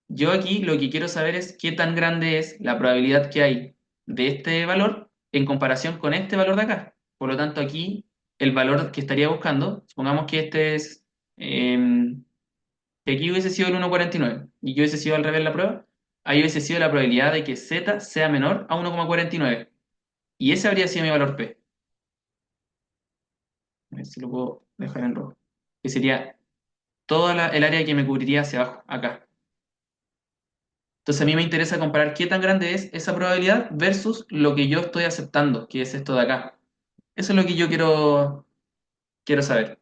Yo aquí lo que quiero saber es qué tan grande es la probabilidad que hay de este valor en comparación con este valor de acá. Por lo tanto, aquí el valor que estaría buscando, supongamos que este es, que aquí hubiese sido el 1,49 y yo hubiese sido al revés la prueba, ahí hubiese sido la probabilidad de que z sea menor a 1,49 y ese habría sido mi valor P. A ver si lo puedo dejar en rojo. Que sería toda el área que me cubriría hacia abajo, acá. Entonces a mí me interesa comparar qué tan grande es esa probabilidad versus lo que yo estoy aceptando, que es esto de acá. Eso es lo que yo quiero, quiero saber.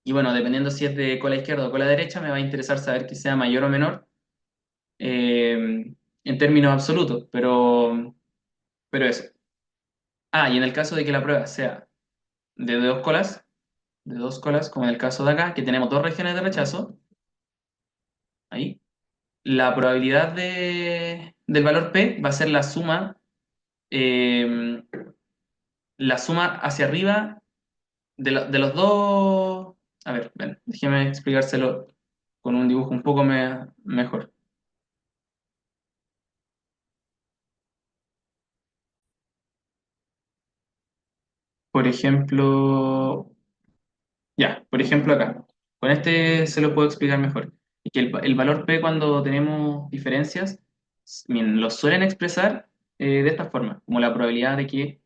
Y bueno, dependiendo si es de cola izquierda o cola derecha, me va a interesar saber que sea mayor o menor en términos absolutos, pero eso. Ah, y en el caso de que la prueba sea de dos colas, como en el caso de acá, que tenemos dos regiones de rechazo, ahí, la probabilidad del valor P va a ser eh, la suma hacia arriba de los dos. A ver, ven, déjeme explicárselo con un dibujo un poco mejor. Por ejemplo, ya, por ejemplo acá. Con este se lo puedo explicar mejor. Y que el valor P cuando tenemos diferencias, bien, lo suelen expresar de esta forma, como la probabilidad de que,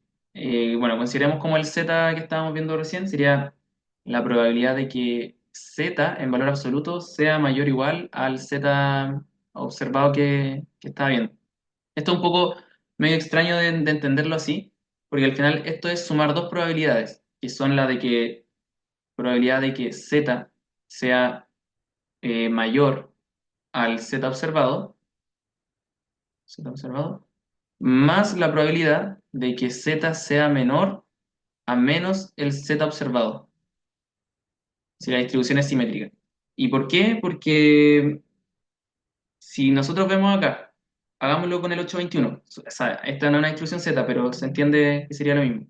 bueno, consideremos como el Z que estábamos viendo recién, sería la probabilidad de que Z en valor absoluto sea mayor o igual al Z observado que estaba viendo. Esto es un poco medio extraño de entenderlo así, porque al final esto es sumar dos probabilidades, que son la de que probabilidad de que Z sea mayor al Z observado, más la probabilidad de que Z sea menor a menos el Z observado, si la distribución es simétrica. ¿Y por qué? Porque si nosotros vemos acá, hagámoslo con el 821, o sea, esta no es una distribución Z, pero se entiende que sería lo mismo.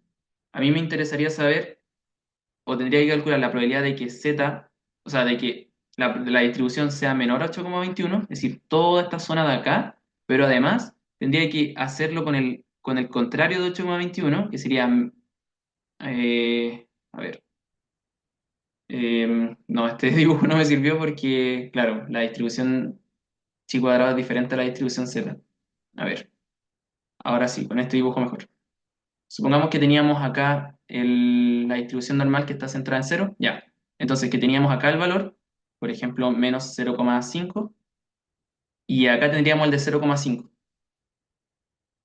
A mí me interesaría saber o tendría que calcular la probabilidad de que Z, o sea, de que la distribución sea menor a 8,21, es decir, toda esta zona de acá, pero además tendría que hacerlo con el contrario de 8,21, que sería, a ver, no, este dibujo no me sirvió porque, claro, la distribución chi cuadrado es diferente a la distribución Z. A ver, ahora sí, con este dibujo mejor. Supongamos que teníamos acá la distribución normal que está centrada en cero, ya. Entonces, que teníamos acá el valor, por ejemplo, menos 0,5, y acá tendríamos el de 0,5.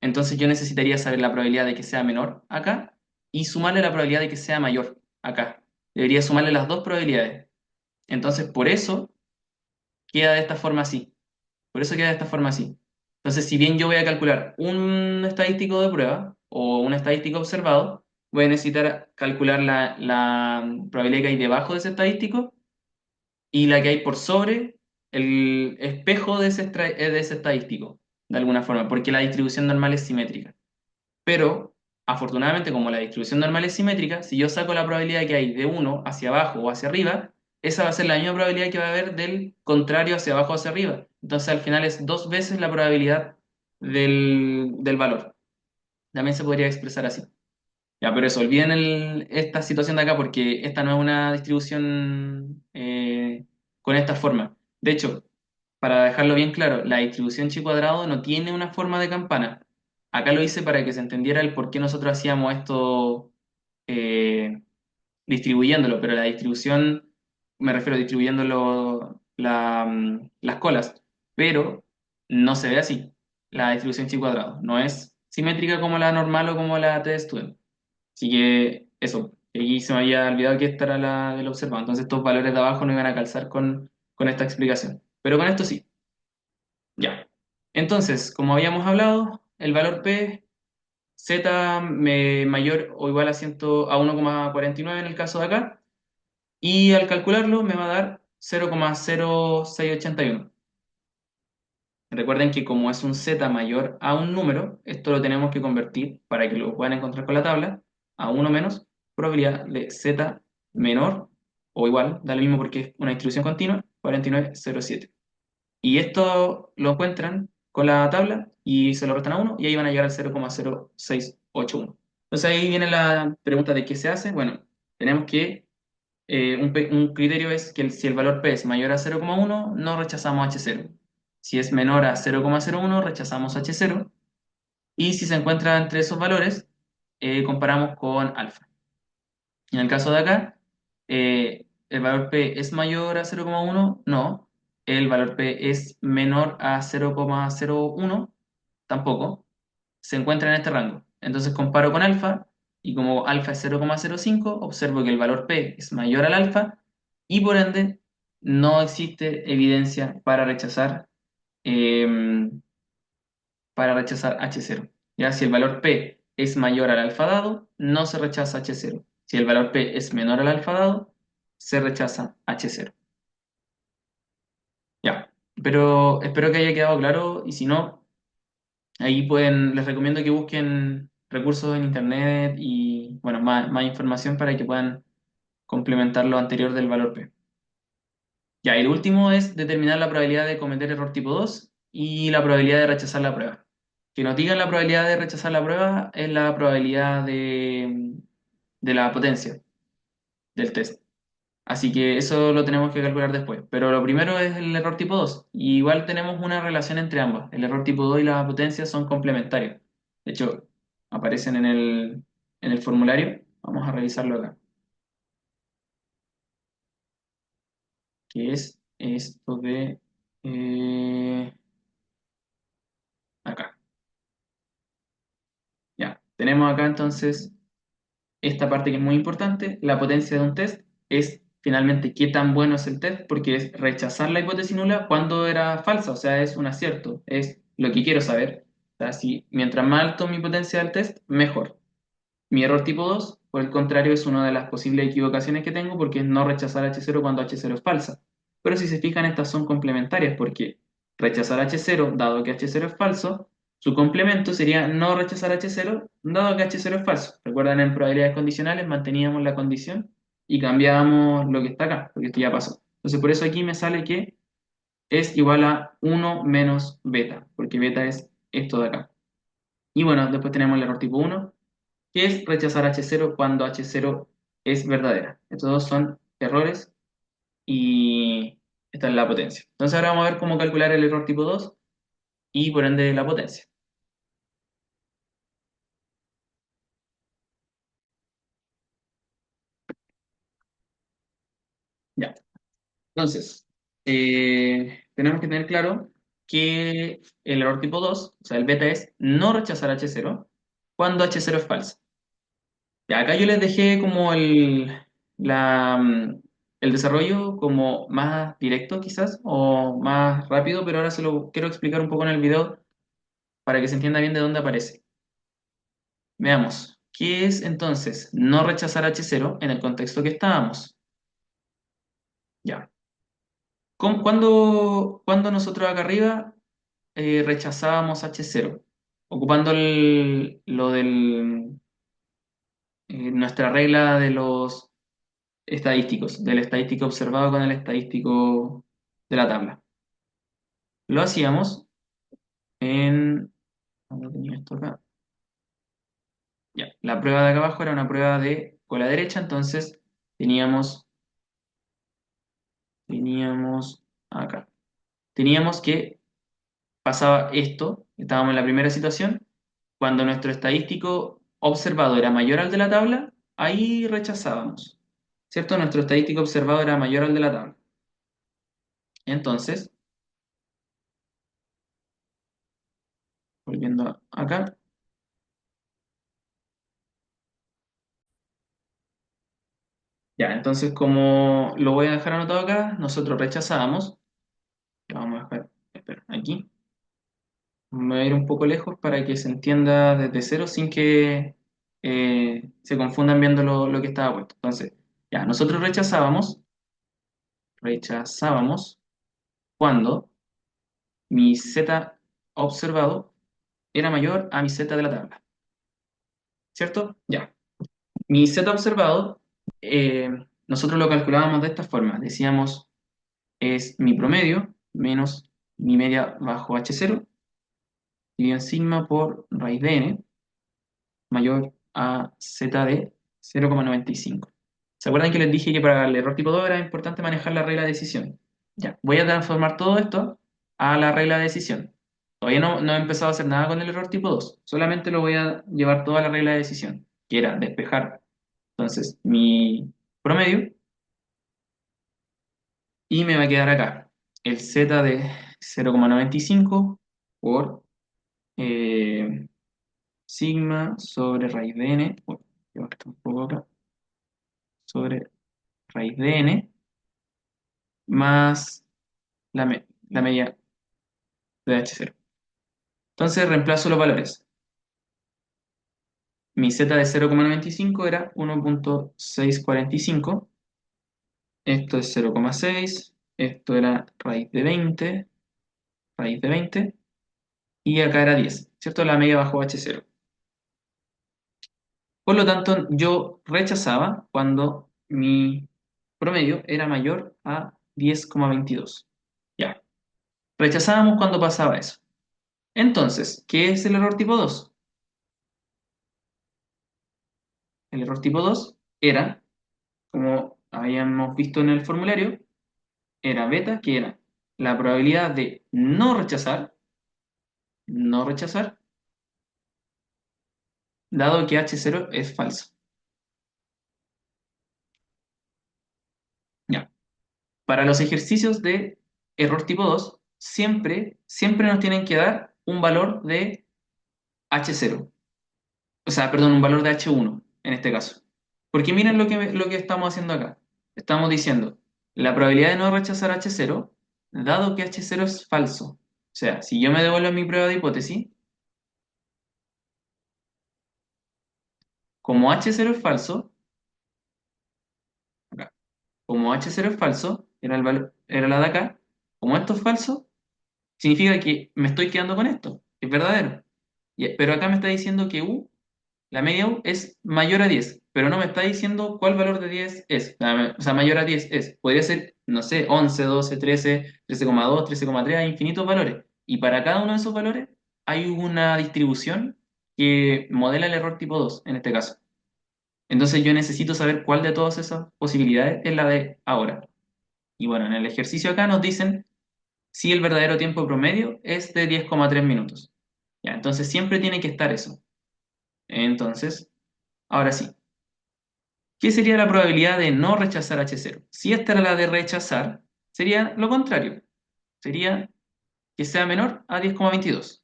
Entonces, yo necesitaría saber la probabilidad de que sea menor acá y sumarle la probabilidad de que sea mayor acá. Debería sumarle las dos probabilidades. Entonces, por eso queda de esta forma así. Por eso queda de esta forma así. Entonces, si bien yo voy a calcular un estadístico de prueba o un estadístico observado, voy a necesitar calcular la probabilidad que hay debajo de ese estadístico y la que hay por sobre el espejo de ese estadístico, de alguna forma, porque la distribución normal es simétrica. Pero, afortunadamente, como la distribución normal es simétrica, si yo saco la probabilidad que hay de uno hacia abajo o hacia arriba, esa va a ser la misma probabilidad que va a haber del contrario hacia abajo o hacia arriba. Entonces, al final es dos veces la probabilidad del valor. También se podría expresar así. Ya, pero eso, olviden esta situación de acá porque esta no es una distribución con esta forma. De hecho, para dejarlo bien claro, la distribución chi cuadrado no tiene una forma de campana. Acá lo hice para que se entendiera el por qué nosotros hacíamos esto eh, distribuyéndolo, pero la distribución, me refiero a distribuyéndolo las colas, pero no se ve así. La distribución chi cuadrado no es simétrica como la normal o como la t-student. Así que eso, aquí se me había olvidado que esta era la del observado. Entonces estos valores de abajo no iban a calzar con esta explicación. Pero con esto sí, ya. Entonces, como habíamos hablado, el valor P, Z mayor o igual a 1,49 en el caso de acá, y al calcularlo me va a dar 0,0681. Recuerden que como es un Z mayor a un número, esto lo tenemos que convertir para que lo puedan encontrar con la tabla a uno menos probabilidad de Z menor o igual, da lo mismo porque es una distribución continua, 49,07. Y esto lo encuentran con la tabla y se lo restan a uno y ahí van a llegar al 0,0681. Entonces ahí viene la pregunta de qué se hace. Bueno, tenemos que un criterio es que si el valor P es mayor a 0,1, no rechazamos H0. Si es menor a 0,01, rechazamos H0. Y si se encuentra entre esos valores, comparamos con alfa. En el caso de acá, ¿el valor P es mayor a 0,1? No. ¿El valor P es menor a 0,01? Tampoco. Se encuentra en este rango. Entonces comparo con alfa Y como alfa es 0,05, observo que el valor P es mayor al alfa y por ende no existe evidencia eh, para rechazar H0. ¿Ya? Si el valor P es mayor al alfa dado, no se rechaza H0. Si el valor P es menor al alfa dado, se rechaza H0. Ya, pero espero que haya quedado claro y si no, ahí pueden, les recomiendo que busquen recursos en internet y bueno, más información para que puedan complementar lo anterior del valor P. Ya, y lo último es determinar la probabilidad de cometer error tipo 2 y la probabilidad de rechazar la prueba. Que nos digan la probabilidad de rechazar la prueba es la probabilidad de la potencia del test. Así que eso lo tenemos que calcular después. Pero lo primero es el error tipo 2. Y igual tenemos una relación entre ambas. El error tipo 2 y la potencia son complementarios. De hecho, aparecen en el formulario. Vamos a revisarlo acá. Que es esto de acá. Ya. Tenemos acá entonces esta parte que es muy importante. La potencia de un test es finalmente qué tan bueno es el test, porque es rechazar la hipótesis nula cuando era falsa, o sea, es un acierto, es lo que quiero saber. O sea, si mientras más alto mi potencia del test, mejor. Mi error tipo 2 por el contrario, es una de las posibles equivocaciones que tengo porque es no rechazar H0 cuando H0 es falsa. Pero si se fijan, estas son complementarias porque rechazar H0, dado que H0 es falso, su complemento sería no rechazar H0, dado que H0 es falso. Recuerdan, en probabilidades condicionales manteníamos la condición y cambiábamos lo que está acá, porque esto ya pasó. Entonces, por eso aquí me sale que es igual a 1 menos beta, porque beta es esto de acá. Y bueno, después tenemos el error tipo 1 que es rechazar H0 cuando H0 es verdadera. Estos dos son errores y esta es la potencia. Entonces ahora vamos a ver cómo calcular el error tipo 2 y por ende la potencia. Ya. Entonces, tenemos que tener claro que el error tipo 2, o sea, el beta es no rechazar H0 cuando H0 es falsa. Ya, acá yo les dejé como el desarrollo como más directo quizás o más rápido, pero ahora se lo quiero explicar un poco en el video para que se entienda bien de dónde aparece. Veamos, ¿qué es entonces no rechazar H0 en el contexto que estábamos? Ya. ¿Cuándo nosotros acá arriba rechazábamos H0? Ocupando nuestra regla de los estadísticos, del estadístico observado con el estadístico de la tabla. Lo hacíamos en... ¿dónde tenía esto acá? Ya, la prueba de acá abajo era una prueba de cola derecha, entonces teníamos acá. Teníamos que pasaba esto, estábamos en la primera situación, cuando nuestro estadístico observado era mayor al de la tabla, ahí rechazábamos, ¿cierto? Nuestro estadístico observado era mayor al de la tabla. Entonces, volviendo acá, ya, entonces como lo voy a dejar anotado acá, nosotros rechazábamos, vamos a dejar, espera, aquí, me voy a ir un poco lejos para que se entienda desde cero sin que se confundan viendo lo que estaba puesto. Entonces, ya, nosotros rechazábamos cuando mi z observado era mayor a mi z de la tabla, ¿cierto? Ya. Mi z observado, eh, nosotros lo calculábamos de esta forma. Decíamos, es mi promedio menos mi media bajo H0, dividido en sigma por raíz de n, mayor a z de 0,95. ¿Se acuerdan que les dije que para el error tipo 2 era importante manejar la regla de decisión? Ya, voy a transformar todo esto a la regla de decisión. Todavía no he empezado a hacer nada con el error tipo 2, solamente lo voy a llevar toda a la regla de decisión, que era despejar. Entonces, mi promedio, y me va a quedar acá el z de 0,95 por sigma sobre raíz de n. llevo esto un poco acá, sobre raíz de n más la media de h0. Entonces reemplazo los valores. Mi z de 0,95 era 1,645. Esto es 0,6. Esto era raíz de 20. Y acá era 10, ¿cierto? La media bajo h0. Por lo tanto, yo rechazaba cuando mi promedio era mayor a 10,22. Ya, rechazábamos cuando pasaba eso. Entonces, ¿qué es el error tipo 2? El error tipo 2 era, como habíamos visto en el formulario, era beta, que era la probabilidad de no rechazar, dado que h0 es falso. Ya. Para los ejercicios de error tipo 2 siempre nos tienen que dar un valor de h0. O sea, perdón, un valor de h1 en este caso. Porque miren lo que estamos haciendo acá. Estamos diciendo la probabilidad de no rechazar h0, dado que h0 es falso. O sea, si yo me devuelvo a mi prueba de hipótesis, como h0 es falso, acá, como h0 es falso, era la de acá, como esto es falso, significa que me estoy quedando con esto, es verdadero. Pero acá me está diciendo que la media U es mayor a 10, pero no me está diciendo cuál valor de 10 es. O sea, mayor a 10 es. Podría ser, no sé, 11, 12, 13, 13,2, 13,3, hay infinitos valores. Y para cada uno de esos valores hay una distribución que modela el error tipo 2 en este caso. Entonces yo necesito saber cuál de todas esas posibilidades es la de ahora. Y bueno, en el ejercicio acá nos dicen si el verdadero tiempo promedio es de 10,3 minutos. Ya, entonces siempre tiene que estar eso. Entonces, ahora sí. ¿Qué sería la probabilidad de no rechazar h0? Si esta era la de rechazar, sería lo contrario. Sería que sea menor a 10,22,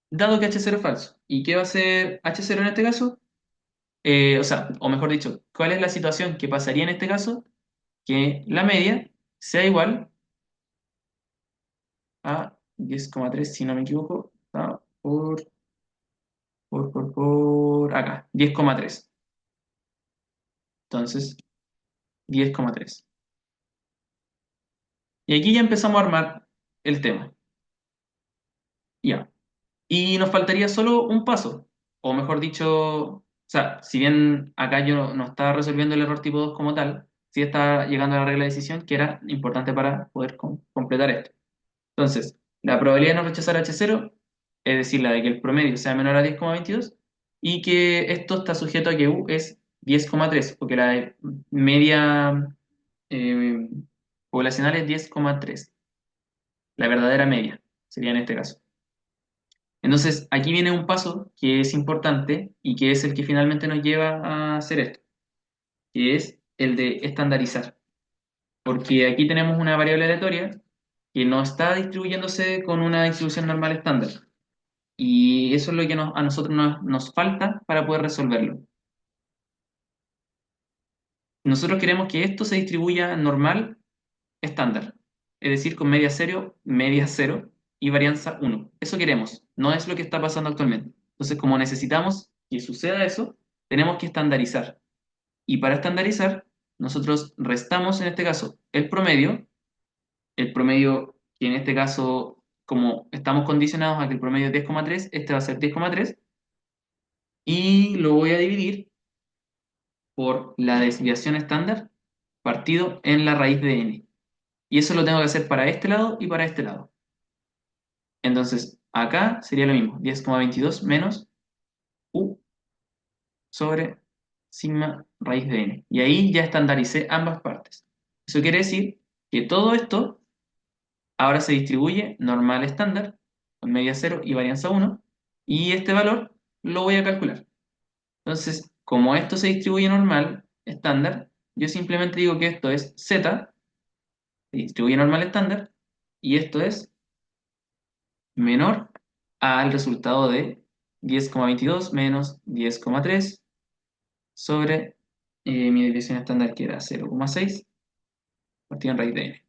dado que h0 es falso. ¿Y qué va a ser h0 en este caso? O mejor dicho, ¿cuál es la situación que pasaría en este caso? Que la media sea igual a 10,3, si no me equivoco, por acá, 10,3. Entonces, 10,3. Y aquí ya empezamos a armar el tema. Ya. Y nos faltaría solo un paso, o mejor dicho, o sea, si bien acá yo no estaba resolviendo el error tipo 2 como tal, sí está llegando a la regla de decisión que era importante para poder completar esto. Entonces, la probabilidad de no rechazar h0, es decir, la de que el promedio sea menor a 10,22, y que esto está sujeto a que u es 10,3, porque la media eh, poblacional es 10,3, la verdadera media, sería en este caso. Entonces, aquí viene un paso que es importante y que es el que finalmente nos lleva a hacer esto, que es el de estandarizar. Porque aquí tenemos una variable aleatoria que no está distribuyéndose con una distribución normal estándar. Y eso es lo que a nosotros nos falta para poder resolverlo. Nosotros queremos que esto se distribuya normal estándar, es decir, con media cero y varianza uno. Eso queremos, no es lo que está pasando actualmente. Entonces, como necesitamos que suceda eso, tenemos que estandarizar. Y para estandarizar, nosotros restamos en este caso el promedio que en este caso, como estamos condicionados a que el promedio es 10,3, este va a ser 10,3, y lo voy a dividir por la desviación estándar partido en la raíz de n. Y eso lo tengo que hacer para este lado y para este lado. Entonces, acá sería lo mismo, 10,22 menos u sobre sigma raíz de n. Y ahí ya estandaricé ambas partes. Eso quiere decir que todo esto ahora se distribuye normal estándar, con media cero y varianza uno, y este valor lo voy a calcular. Entonces, como esto se distribuye normal estándar, yo simplemente digo que esto es z, se distribuye normal estándar, y esto es menor al resultado de 10,22 menos 10,3 sobre mi desviación estándar que era 0,6 partido en raíz de n.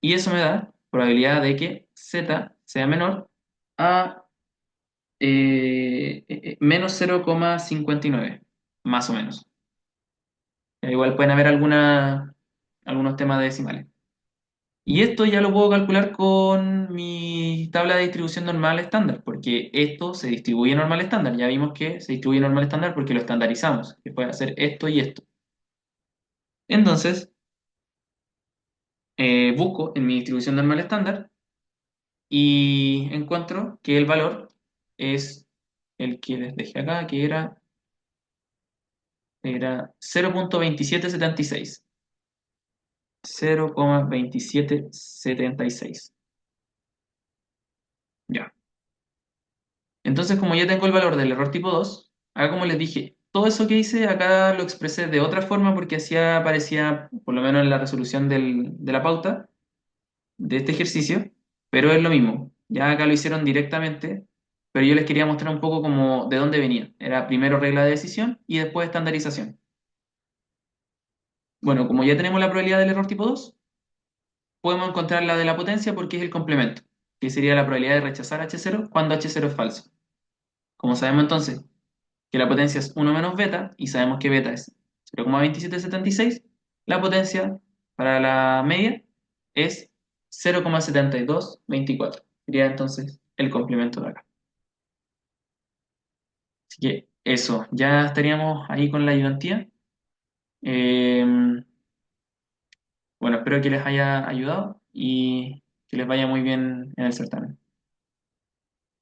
Y eso me da probabilidad de que z sea menor a menos 0,59, más o menos. Igual pueden haber algunos temas de decimales. Y esto ya lo puedo calcular con mi tabla de distribución normal estándar, porque esto se distribuye normal estándar. Ya vimos que se distribuye normal estándar porque lo estandarizamos, que puede hacer esto y esto. Entonces, busco en mi distribución normal estándar y encuentro que el valor es el que les dejé acá, que era 0,2776. 0,2776. Ya. Entonces, como ya tengo el valor del error tipo 2, acá como les dije, todo eso que hice acá lo expresé de otra forma porque así aparecía, por lo menos en la resolución de la pauta de este ejercicio, pero es lo mismo. Ya acá lo hicieron directamente, pero yo les quería mostrar un poco como de dónde venía. Era primero regla de decisión y después estandarización. Bueno, como ya tenemos la probabilidad del error tipo 2, podemos encontrar la de la potencia porque es el complemento, que sería la probabilidad de rechazar H0 cuando H0 es falso. Como sabemos entonces que la potencia es 1 menos beta, y sabemos que beta es 0,2776, la potencia para la media es 0,7224. Sería entonces el complemento de acá. Así que eso, ya estaríamos ahí con la ayudantía. Eh, bueno, espero que les haya ayudado y que les vaya muy bien en el certamen.